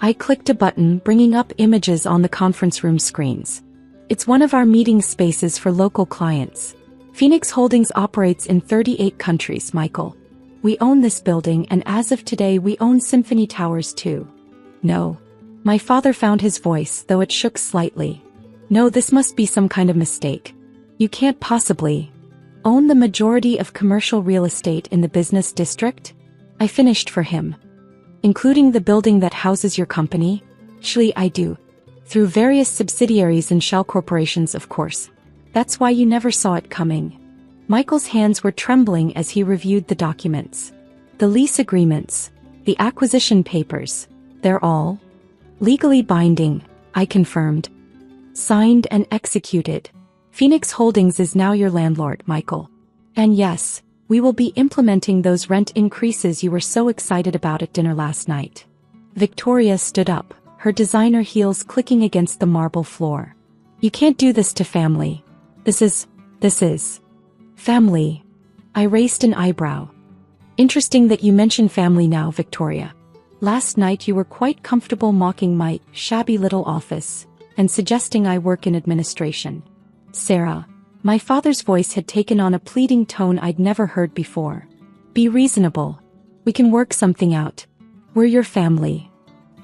I clicked a button, bringing up images on the conference room screens. "It's one of our meeting spaces for local clients. Phoenix Holdings operates in 38 countries, Michael. We own this building, and as of today we own Symphony Towers too." "No." My father found his voice, though it shook slightly. "No, this must be some kind of mistake. You can't possibly own the majority of commercial real estate in the business district?" I finished for him. "Including the building that houses your company?" "Actually, I do. Through various subsidiaries and shell corporations, of course. That's why you never saw it coming." Michael's hands were trembling as he reviewed the documents. "The lease agreements, the acquisition papers, they're all legally binding," I confirmed. "Signed and executed. Phoenix Holdings is now your landlord, Michael. And yes, we will be implementing those rent increases you were so excited about at dinner last night." Victoria stood up, her designer heels clicking against the marble floor. "You can't do this to family. This is family." I raised an eyebrow. "Interesting that you mention family now, Victoria. Last night you were quite comfortable mocking my shabby little office and suggesting I work in administration." "Sarah." My father's voice had taken on a pleading tone I'd never heard before. "Be reasonable. We can work something out. We're your family.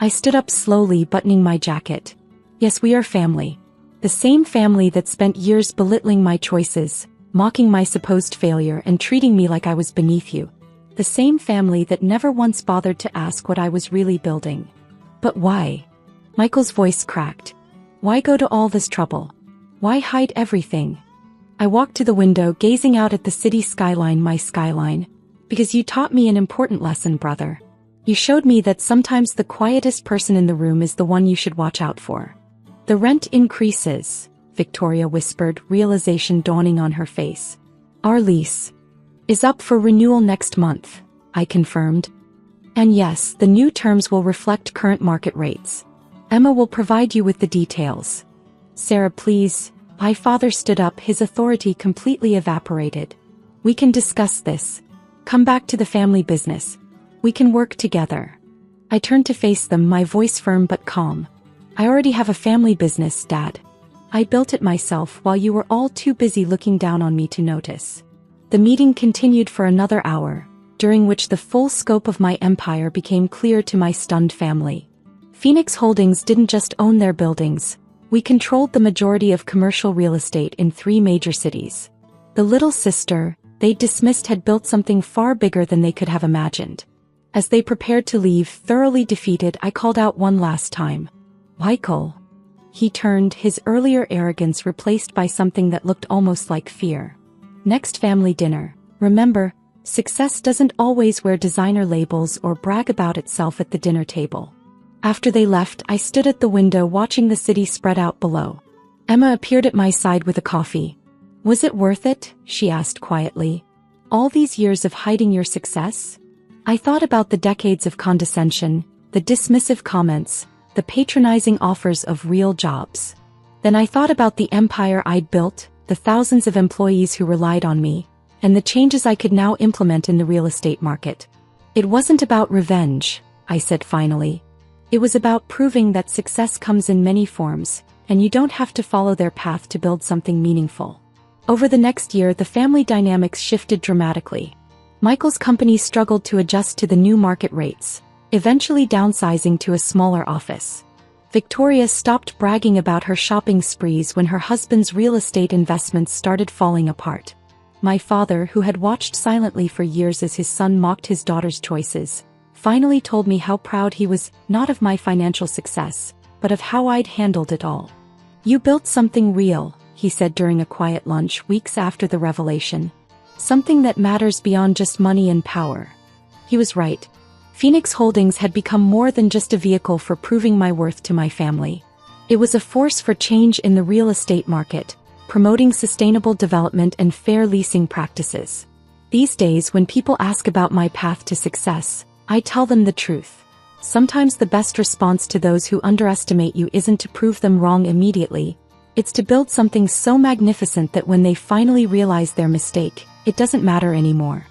I stood up slowly, buttoning my jacket. Yes, we are family. The same family that spent years belittling my choices, mocking my supposed failure and treating me like I was beneath you. The same family that never once bothered to ask what I was really building. But why? Michael's voice cracked. Why go to all this trouble? Why hide everything? I walked to the window, gazing out at the city skyline, my skyline. Because you taught me an important lesson, brother. You showed me that sometimes the quietest person in the room is the one you should watch out for. The rent increases, Victoria whispered, realization dawning on her face. Our lease is up for renewal next month, I confirmed. And yes, the new terms will reflect current market rates. Emma will provide you with the details. Sarah, please. My father stood up, his authority completely evaporated. We can discuss this. Come back to the family business. We can work together. I turned to face them, my voice firm but calm. I already have a family business, Dad. I built it myself while you were all too busy looking down on me to notice. The meeting continued for another hour, during which the full scope of my empire became clear to my stunned family. Phoenix Holdings didn't just own their buildings. We controlled the majority of commercial real estate in 3 major cities. The little sister, they dismissed, had built something far bigger than they could have imagined. As they prepared to leave, thoroughly defeated, I called out one last time. Michael. He turned, his earlier arrogance replaced by something that looked almost like fear. Next family dinner. Remember, success doesn't always wear designer labels or brag about itself at the dinner table. After they left, I stood at the window watching the city spread out below. Emma appeared at my side with a coffee. Was it worth it? She asked quietly. All these years of hiding your success? I thought about the decades of condescension, the dismissive comments, the patronizing offers of real jobs. Then I thought about the empire I'd built, the thousands of employees who relied on me, and the changes I could now implement in the real estate market. It wasn't about revenge, I said finally. It was about proving that success comes in many forms, and you don't have to follow their path to build something meaningful. Over the next year, the family dynamics shifted dramatically. Michael's company struggled to adjust to the new market rates, eventually downsizing to a smaller office. Victoria stopped bragging about her shopping sprees when her husband's real estate investments started falling apart. My father, who had watched silently for years as his son mocked his daughter's choices, finally told me how proud he was, not of my financial success, but of how I'd handled it all. You built something real, he said during a quiet lunch weeks after the revelation. Something that matters beyond just money and power. He was right. Phoenix Holdings had become more than just a vehicle for proving my worth to my family. It was a force for change in the real estate market, promoting sustainable development and fair leasing practices. These days, when people ask about my path to success, I tell them the truth. Sometimes the best response to those who underestimate you isn't to prove them wrong immediately. It's to build something so magnificent that when they finally realize their mistake, it doesn't matter anymore.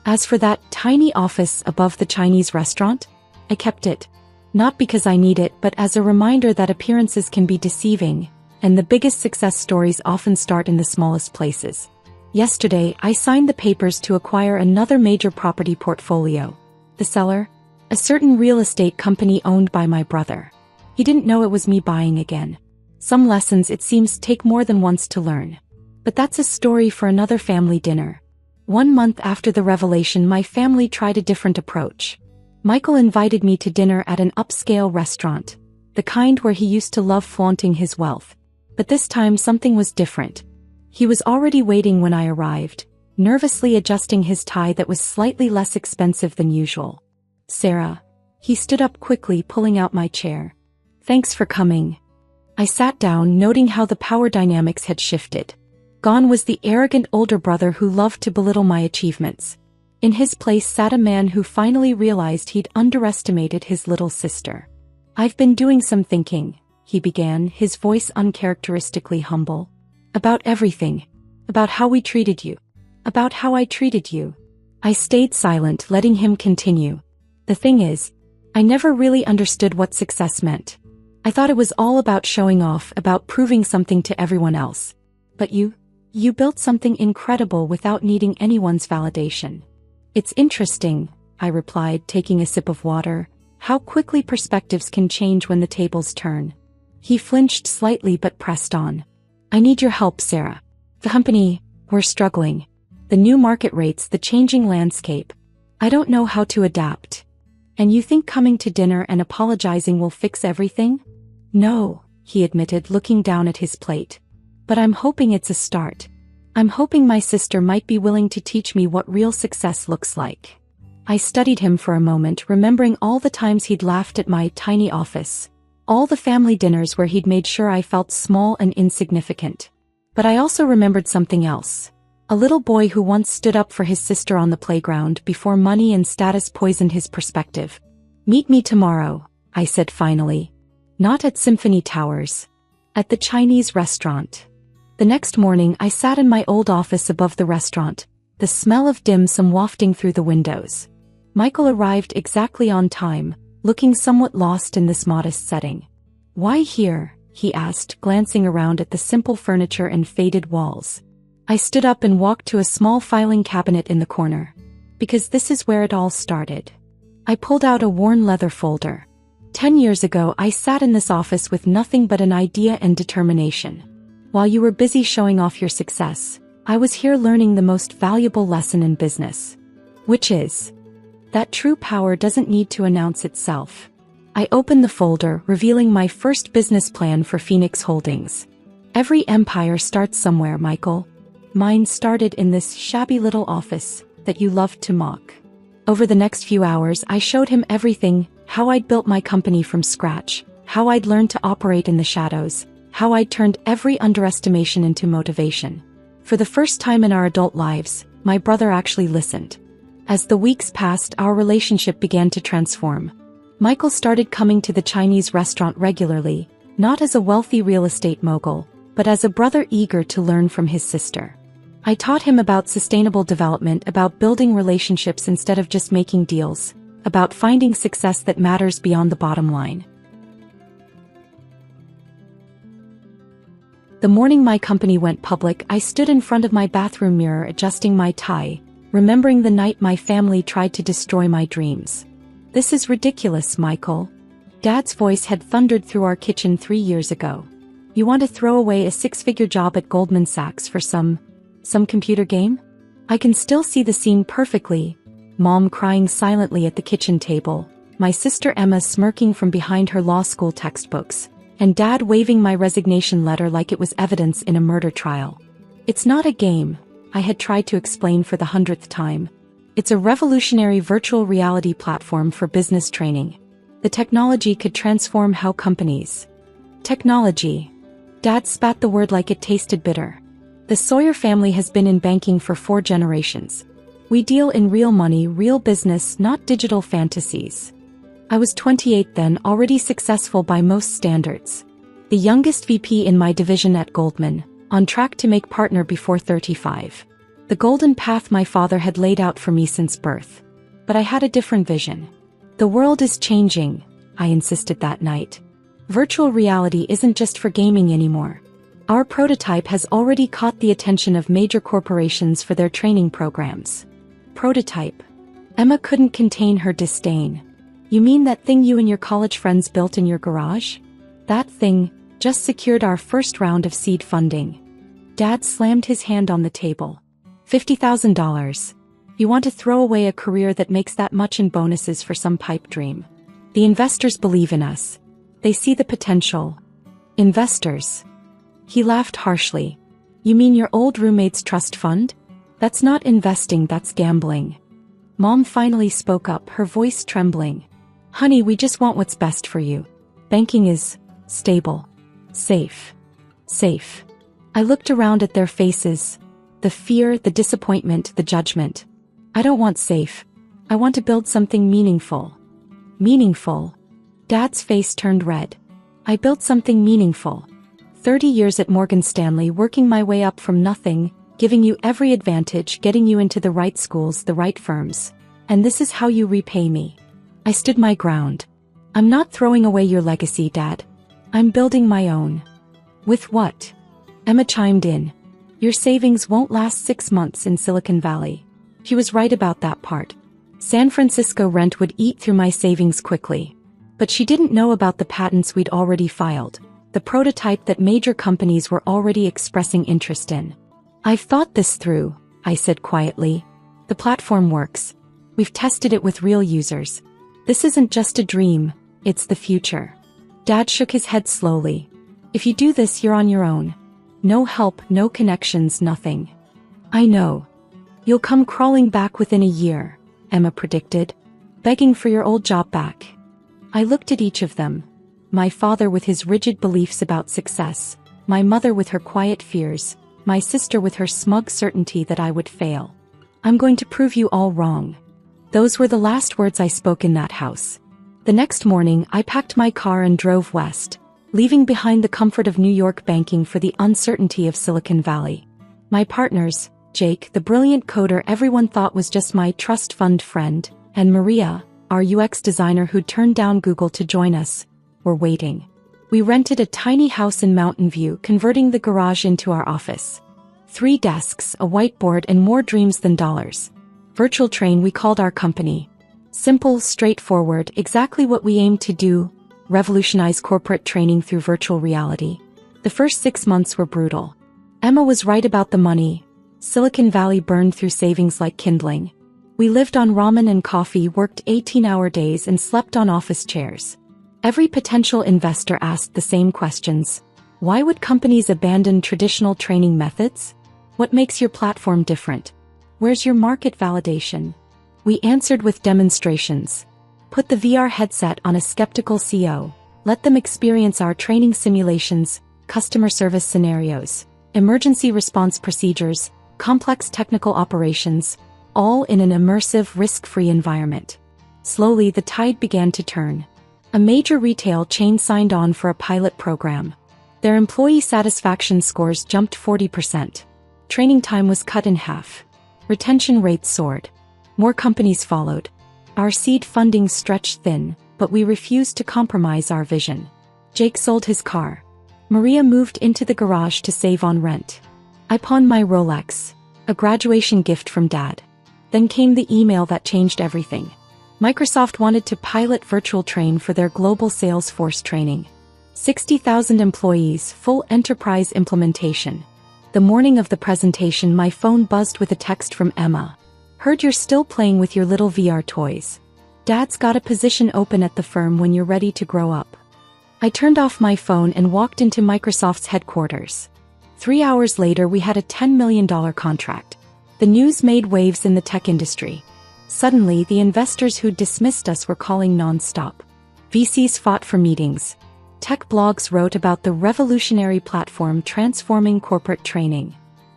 As for that tiny office above the Chinese restaurant, I kept it. Not because I need it, but as a reminder that appearances can be deceiving, and the biggest success stories often start in the smallest places. Yesterday, I signed the papers to acquire another major property portfolio. The seller? A certain real estate company owned by my brother. He didn't know it was me buying again. Some lessons, it seems, take more than once to learn. But that's a story for another family dinner. 1 month after the revelation, my family tried a different approach. Michael invited me to dinner at an upscale restaurant, the kind where he used to love flaunting his wealth. But this time something was different. He was already waiting when I arrived, nervously adjusting his tie that was slightly less expensive than usual. Sarah. He stood up quickly, pulling out my chair. Thanks for coming. I sat down, noting how the power dynamics had shifted. Gone was the arrogant older brother who loved to belittle my achievements. In his place sat a man who finally realized he'd underestimated his little sister. I've been doing some thinking, he began, his voice uncharacteristically humble. About everything. About how we treated you. About how I treated you. I stayed silent, letting him continue. The thing is, I never really understood what success meant. I thought it was all about showing off, about proving something to everyone else. But you built something incredible without needing anyone's validation. It's interesting, I replied, taking a sip of water. How quickly perspectives can change when the tables turn. He flinched slightly but pressed on. I need your help, Sarah. The company, we're struggling. The new market rates, the changing landscape. I don't know how to adapt. And you think coming to dinner and apologizing will fix everything? No, he admitted, looking down at his plate. But I'm hoping it's a start. I'm hoping my sister might be willing to teach me what real success looks like. I studied him for a moment, remembering all the times he'd laughed at my tiny office. All the family dinners where he'd made sure I felt small and insignificant. But I also remembered something else. A little boy who once stood up for his sister on the playground before money and status poisoned his perspective. Meet me tomorrow, I said finally. Not at Symphony Towers. At the Chinese restaurant. The next morning I sat in my old office above the restaurant, the smell of dim sum wafting through the windows. Michael arrived exactly on time, looking somewhat lost in this modest setting. Why here? He asked, glancing around at the simple furniture and faded walls. I stood up and walked to a small filing cabinet in the corner. Because this is where it all started. I pulled out a worn leather folder. 10 years ago I sat in this office with nothing but an idea and determination. While you were busy showing off your success, I was here learning the most valuable lesson in business. Which is that true power doesn't need to announce itself. I opened the folder, revealing my first business plan for Phoenix Holdings. Every empire starts somewhere, Michael. Mine started in this shabby little office that you loved to mock. Over the next few hours I showed him everything, how I'd built my company from scratch, how I'd learned to operate in the shadows, how I'd turned every underestimation into motivation. For the first time in our adult lives, my brother actually listened. As the weeks passed, our relationship began to transform. Michael started coming to the Chinese restaurant regularly, not as a wealthy real estate mogul, but as a brother eager to learn from his sister. I taught him about sustainable development, about building relationships instead of just making deals, about finding success that matters beyond the bottom line. The morning my company went public, I stood in front of my bathroom mirror adjusting my tie, remembering the night my family tried to destroy my dreams. This is ridiculous, Michael. Dad's voice had thundered through our kitchen 3 years ago. You want to throw away a 6-figure job at Goldman Sachs for some computer game? I can still see the scene perfectly. Mom crying silently at the kitchen table, my sister Emma smirking from behind her law school textbooks, and Dad waving my resignation letter like it was evidence in a murder trial. It's not a game, I had tried to explain for the 100th time. It's a revolutionary virtual reality platform for business training. The technology could transform how companies... Technology. Dad spat the word like it tasted bitter. The Sawyer family has been in banking for 4 generations. We deal in real money, real business, not digital fantasies. I was 28 then, already successful by most standards. The youngest VP in my division at Goldman, on track to make partner before 35. The golden path my father had laid out for me since birth. But I had a different vision. The world is changing, I insisted that night. Virtual reality isn't just for gaming anymore. Our prototype has already caught the attention of major corporations for their training programs. Prototype. Emma couldn't contain her disdain. You mean that thing you and your college friends built in your garage? That thing just secured our first round of seed funding. Dad slammed his hand on the table. $50,000. You want to throw away a career that makes that much in bonuses for some pipe dream. The investors believe in us. They see the potential. Investors. He laughed harshly. You mean your old roommate's trust fund? That's not investing, that's gambling. Mom finally spoke up, her voice trembling. Honey, we just want what's best for you. Banking is stable. Safe. Safe. I looked around at their faces. The fear, the disappointment, the judgment. I don't want safe. I want to build something meaningful. Meaningful. Dad's face turned red. I built something meaningful. 30 years at Morgan Stanley, working my way up from nothing, giving you every advantage, getting you into the right schools, the right firms. And this is how you repay me. I stood my ground. I'm not throwing away your legacy, Dad. I'm building my own. With what? Emma chimed in. Your savings won't last 6 months in Silicon Valley. She was right about that part. San Francisco rent would eat through my savings quickly. But she didn't know about the patents we'd already filed, the prototype that major companies were already expressing interest in. "I've thought this through," I said quietly. "The platform works. We've tested it with real users. This isn't just a dream, it's the future." Dad shook his head slowly. "If you do this, you're on your own. No help, no connections, nothing." "I know. You'll come crawling back within a year," Emma predicted, "begging for your old job back." I looked at each of them. My father with his rigid beliefs about success, my mother with her quiet fears, my sister with her smug certainty that I would fail. "I'm going to prove you all wrong." Those were the last words I spoke in that house. The next morning, I packed my car and drove west, leaving behind the comfort of New York banking for the uncertainty of Silicon Valley. My partners, Jake, the brilliant coder everyone thought was just my trust fund friend, and Maria, our UX designer who'd turned down Google to join us, were waiting. We rented a tiny house in Mountain View, converting the garage into our office. 3 desks, a whiteboard, and more dreams than dollars. Virtual Train, we called our company. Simple, straightforward, exactly what we aimed to do: revolutionize corporate training through virtual reality. The first 6 months were brutal. Emma was right about the money. Silicon Valley burned through savings like kindling. We lived on ramen and coffee, worked 18-hour days, and slept on office chairs. Every potential investor asked the same questions. Why would companies abandon traditional training methods? What makes your platform different? Where's your market validation? We answered with demonstrations. Put the VR headset on a skeptical CEO. Let them experience our training simulations, customer service scenarios, emergency response procedures, complex technical operations, all in an immersive, risk-free environment. Slowly, the tide began to turn. A major retail chain signed on for a pilot program. Their employee satisfaction scores jumped 40%. Training time was cut in half. Retention rates soared. More companies followed. Our seed funding stretched thin, but we refused to compromise our vision. Jake sold his car. Maria moved into the garage to save on rent. I pawned my Rolex, a graduation gift from Dad. Then came the email that changed everything. Microsoft wanted to pilot Virtual Train for their global sales force training. 60,000 employees, full enterprise implementation. The morning of the presentation, my phone buzzed with a text from Emma. "Heard you're still playing with your little VR toys. Dad's got a position open at the firm when you're ready to grow up." I turned off my phone and walked into Microsoft's headquarters. 3 hours later, we had a $10 million contract. The news made waves in the tech industry. Suddenly, the investors who'd dismissed us were calling non-stop. VCs fought for meetings. Tech blogs wrote about the revolutionary platform transforming corporate training.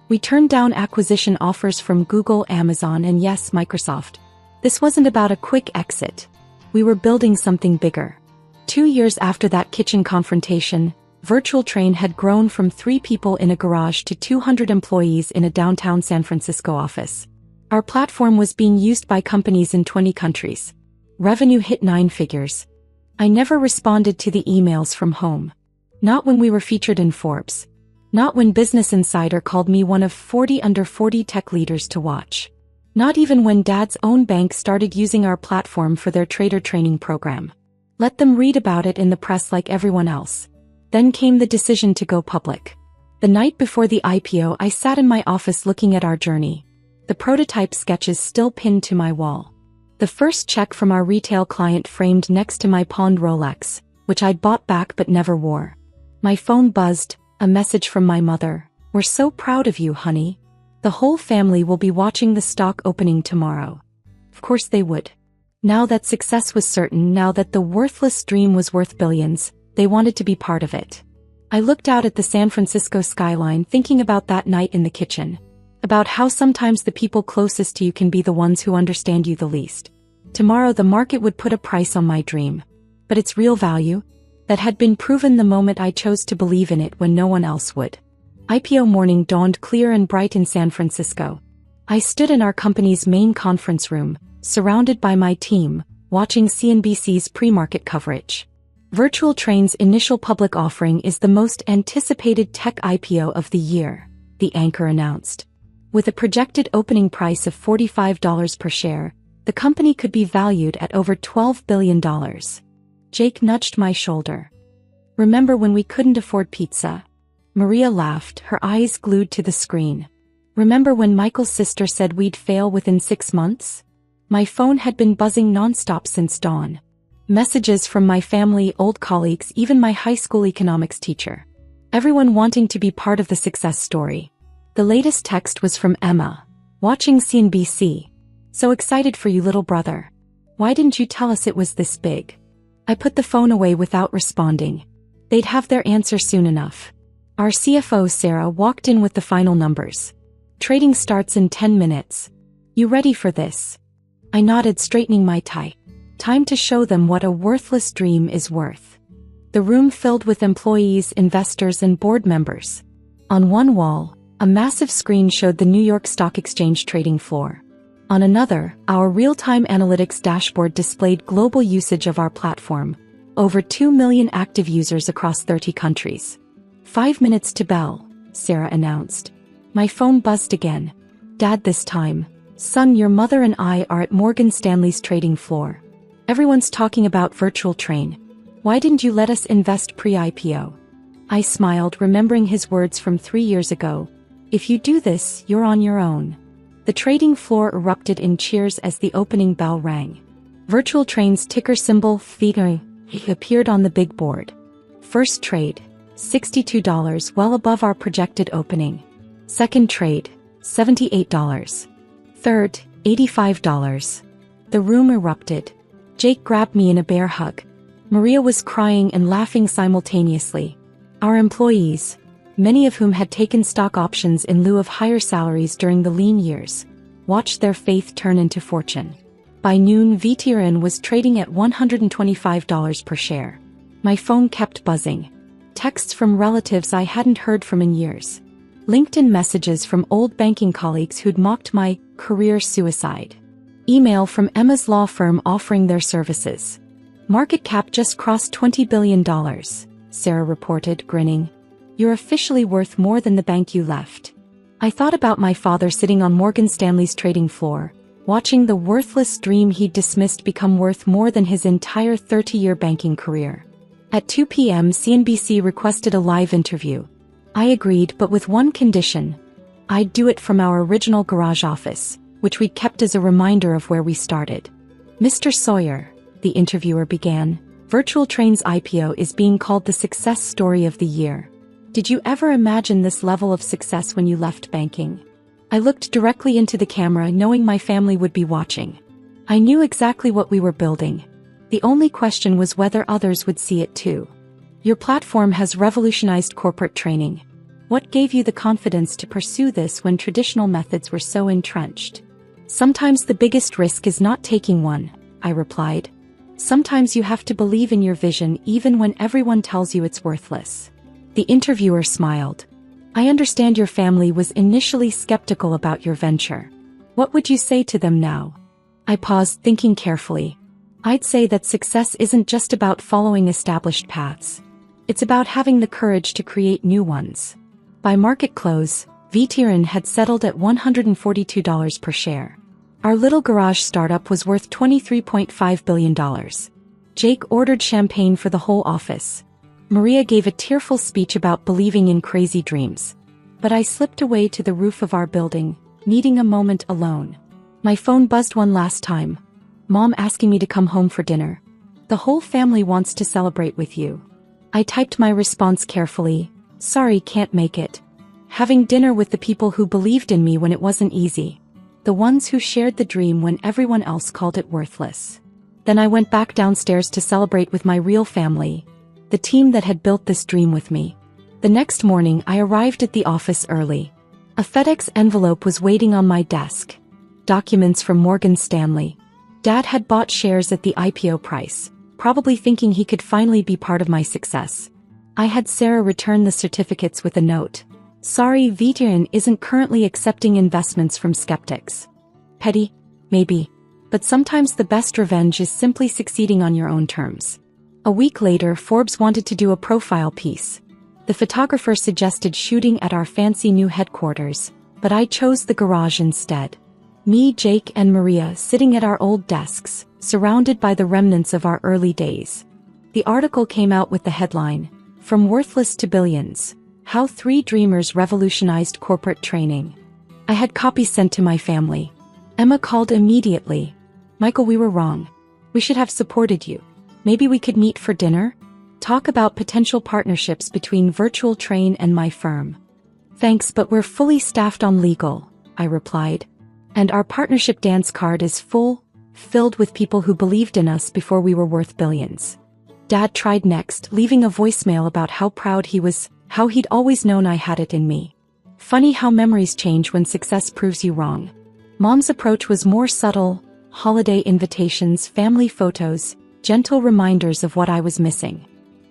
We turned down acquisition offers from Google, Amazon, and yes, Microsoft. This wasn't about a quick exit. We were building something bigger. 2 years after that kitchen confrontation, Virtual Train had grown from 3 people in a garage to 200 employees in a downtown San Francisco office. Our platform was being used by companies in 20 countries. Revenue hit 9 figures. I never responded to the emails from home. Not when we were featured in Forbes. Not when Business Insider called me one of 40 under 40 tech leaders to watch. Not even when Dad's own bank started using our platform for their trader training program. Let them read about it in the press like everyone else. Then came the decision to go public. The night before the IPO, I sat in my office looking at our journey. The prototype sketches still pinned to my wall. The first check from our retail client framed next to my pawned Rolex, which I'd bought back but never wore. My phone buzzed, a message from my mother. "We're so proud of you, honey. The whole family will be watching the stock opening tomorrow." Of course they would. Now that success was certain, now that the worthless dream was worth billions, they wanted to be part of it. I looked out at the San Francisco skyline, thinking about that night in the kitchen. About how sometimes the people closest to you can be the ones who understand you the least. Tomorrow the market would put a price on my dream. But its real value? That had been proven the moment I chose to believe in it when no one else would. IPO morning dawned clear and bright in San Francisco. I stood in our company's main conference room, surrounded by my team, watching CNBC's pre-market coverage. Virtual Train's initial public offering is the most anticipated tech IPO of the year, the anchor announced. With a projected opening price of $45 per share, The company could be valued at over $12 billion. Jake nudged my shoulder. Remember when we couldn't afford pizza? Maria laughed, her eyes glued to the screen. Remember when Michael's sister said we'd fail within 6 months? My phone had been buzzing nonstop since dawn. Messages from my family, old colleagues, even my high school economics teacher. Everyone wanting to be part of the success story. The latest text was from Emma. Watching CNBC. So excited for you, little brother. Why didn't you tell us it was this big? I put the phone away without responding. They'd have their answer soon enough. Our CFO, Sarah, walked in with the final numbers. Trading starts in 10 minutes. You ready for this? I nodded, straightening my tie. Time to show them what a worthless dream is worth. The room filled with employees, investors, and board members. On one wall, a massive screen showed the New York Stock Exchange trading floor. On another, our real-time analytics dashboard displayed global usage of our platform. Over 2 million active users across 30 countries. 5 minutes to bell, Sarah announced. My phone buzzed again. Dad, this time. Son, your mother and I are at Morgan Stanley's trading floor. Everyone's talking about virtual train. Why didn't you let us invest pre-IPO? I smiled, remembering his words from 3 years ago. If you do this, you're on your own. The trading floor erupted in cheers as the opening bell rang. Virtual Train's ticker symbol, FIGA, appeared on the big board. First trade, $62, well above our projected opening. Second trade, $78. Third, $85. The room erupted. Jake grabbed me in a bear hug. Maria was crying and laughing simultaneously. Our employees, many of whom had taken stock options in lieu of higher salaries during the lean years, watched their faith turn into fortune. By noon, VTRN was trading at $125 per share. My phone kept buzzing. Texts from relatives I hadn't heard from in years. LinkedIn messages from old banking colleagues who'd mocked my career suicide. Email from Emma's law firm offering their services. Market cap just crossed $20 billion, Sarah reported, grinning. You're officially worth more than the bank you left. I thought about my father sitting on Morgan Stanley's trading floor, watching the worthless dream he'd dismissed become worth more than his entire 30-year banking career. At 2 p.m., CNBC requested a live interview. I agreed, but with one condition. I'd do it from our original garage office, which we'd kept as a reminder of where we started. Mr. Sawyer, the interviewer began, Virtual Train's IPO is being called the success story of the year. Did you ever imagine this level of success when you left banking? I looked directly into the camera, knowing my family would be watching. I knew exactly what we were building. The only question was whether others would see it too. Your platform has revolutionized corporate training. What gave you the confidence to pursue this when traditional methods were so entrenched? Sometimes the biggest risk is not taking one, I replied. Sometimes you have to believe in your vision even when everyone tells you it's worthless. The interviewer smiled. I understand your family was initially skeptical about your venture. What would you say to them now? I paused, thinking carefully. I'd say that success isn't just about following established paths. It's about having the courage to create new ones. By market close, VTRN had settled at $142 per share. Our little garage startup was worth $23.5 billion. Jake ordered champagne for the whole office. Maria gave a tearful speech about believing in crazy dreams. But I slipped away to the roof of our building, needing a moment alone. My phone buzzed one last time. Mom asking me to come home for dinner. The whole family wants to celebrate with you. I typed my response carefully. Sorry, can't make it. Having dinner with the people who believed in me when it wasn't easy. The ones who shared the dream when everyone else called it worthless. Then I went back downstairs to celebrate with my real family. The team that had built this dream with me. The next morning I arrived at the office early. A FedEx envelope was waiting on my desk. Documents from Morgan Stanley. Dad had bought shares at the IPO price, probably thinking he could finally be part of my success. I had Sarah return the certificates with a note. Sorry, VTRN isn't currently accepting investments from skeptics. Petty? Maybe. But sometimes the best revenge is simply succeeding on your own terms. A week later, Forbes wanted to do a profile piece. The photographer suggested shooting at our fancy new headquarters, but I chose the garage instead. Me, Jake, and Maria sitting at our old desks, surrounded by the remnants of our early days. The article came out with the headline, "From Worthless to Billions: How 3 Dreamers Revolutionized Corporate Training." I had copies sent to my family. Emma called immediately. "Michael, we were wrong. We should have supported you. Maybe we could meet for dinner? Talk about potential partnerships between Virtual Train and my firm." "Thanks, but we're fully staffed on legal," I replied. "And our partnership dance card is filled with people who believed in us before we were worth billions." Dad tried next, leaving a voicemail about how proud he was, how he'd always known I had it in me. Funny how memories change when success proves you wrong. Mom's approach was more subtle: holiday invitations, family photos, gentle reminders of what I was missing.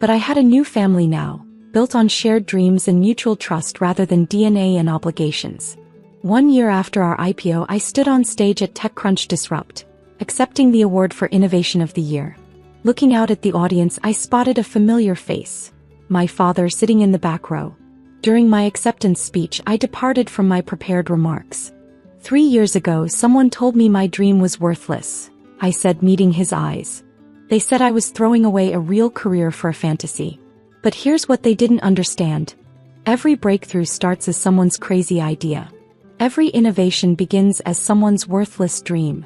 But I had a new family now, built on shared dreams and mutual trust rather than DNA and obligations. 1 year after our IPO, I stood on stage at TechCrunch Disrupt, accepting the award for Innovation of the Year. Looking out at the audience, I spotted a familiar face: my father sitting in the back row. During my acceptance speech, I departed from my prepared remarks. 3 years ago, someone told me my dream was worthless, I said, meeting his eyes. They said I was throwing away a real career for a fantasy. But here's what they didn't understand. Every breakthrough starts as someone's crazy idea. Every innovation begins as someone's worthless dream.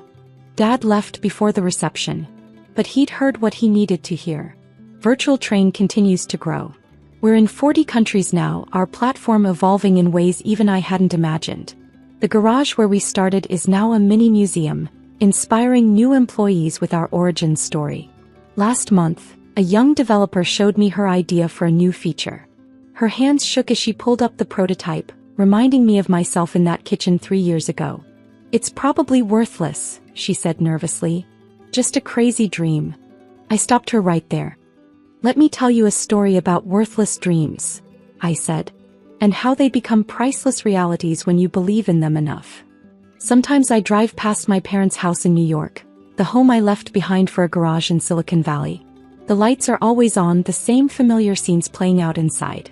Dad left before the reception, but he'd heard what he needed to hear. Virtual Train continues to grow. We're in 40 countries now, our platform evolving in ways even I hadn't imagined. The garage where we started is now a mini museum, inspiring new employees with our origin story. Last month, a young developer showed me her idea for a new feature. Her hands shook as she pulled up the prototype, reminding me of myself in that kitchen 3 years ago. "It's probably worthless," she said nervously. "Just a crazy dream." I stopped her right there. "Let me tell you a story about worthless dreams," I said, "and how they become priceless realities when you believe in them enough." Sometimes I drive past my parents' house in New York, the home I left behind for a garage in Silicon Valley. The lights are always on, the same familiar scenes playing out inside.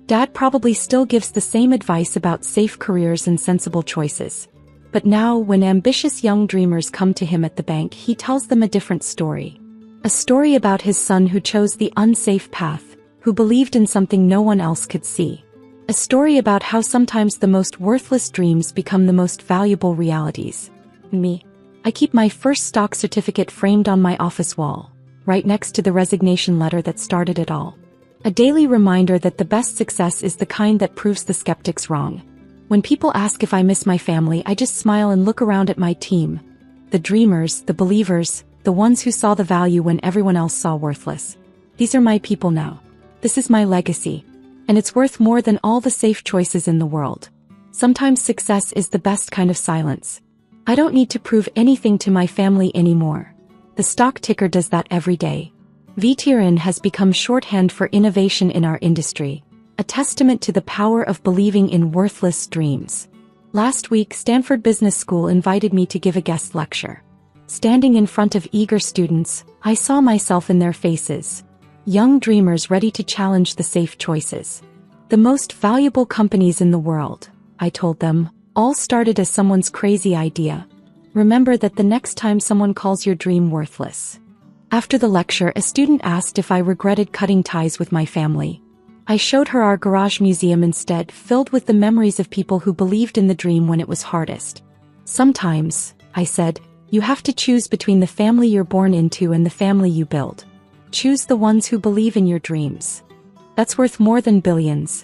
Dad probably still gives the same advice about safe careers and sensible choices. But now, when ambitious young dreamers come to him at the bank, he tells them a different story. A story about his son who chose the unsafe path, who believed in something no one else could see. A story about how sometimes the most worthless dreams become the most valuable realities. Me. I keep my first stock certificate framed on my office wall, right next to the resignation letter that started it all. A daily reminder that the best success is the kind that proves the skeptics wrong. When people ask if I miss my family, I just smile and look around at my team. The dreamers, the believers, the ones who saw the value when everyone else saw worthless. These are my people now. This is my legacy. And it's worth more than all the safe choices in the world. Sometimes success is the best kind of silence. I don't need to prove anything to my family anymore. The stock ticker does that every day. VTRN has become shorthand for innovation in our industry, a testament to the power of believing in worthless dreams. Last week, Stanford Business School invited me to give a guest lecture. Standing in front of eager students, I saw myself in their faces. Young dreamers ready to challenge the safe choices. The most valuable companies in the world, I told them, all started as someone's crazy idea. Remember that the next time someone calls your dream worthless. After the lecture, a student asked if I regretted cutting ties with my family. I showed her our garage museum instead, filled with the memories of people who believed in the dream when it was hardest. Sometimes, I said, you have to choose between the family you're born into and the family you build. Choose the ones who believe in your dreams. That's worth more than billions.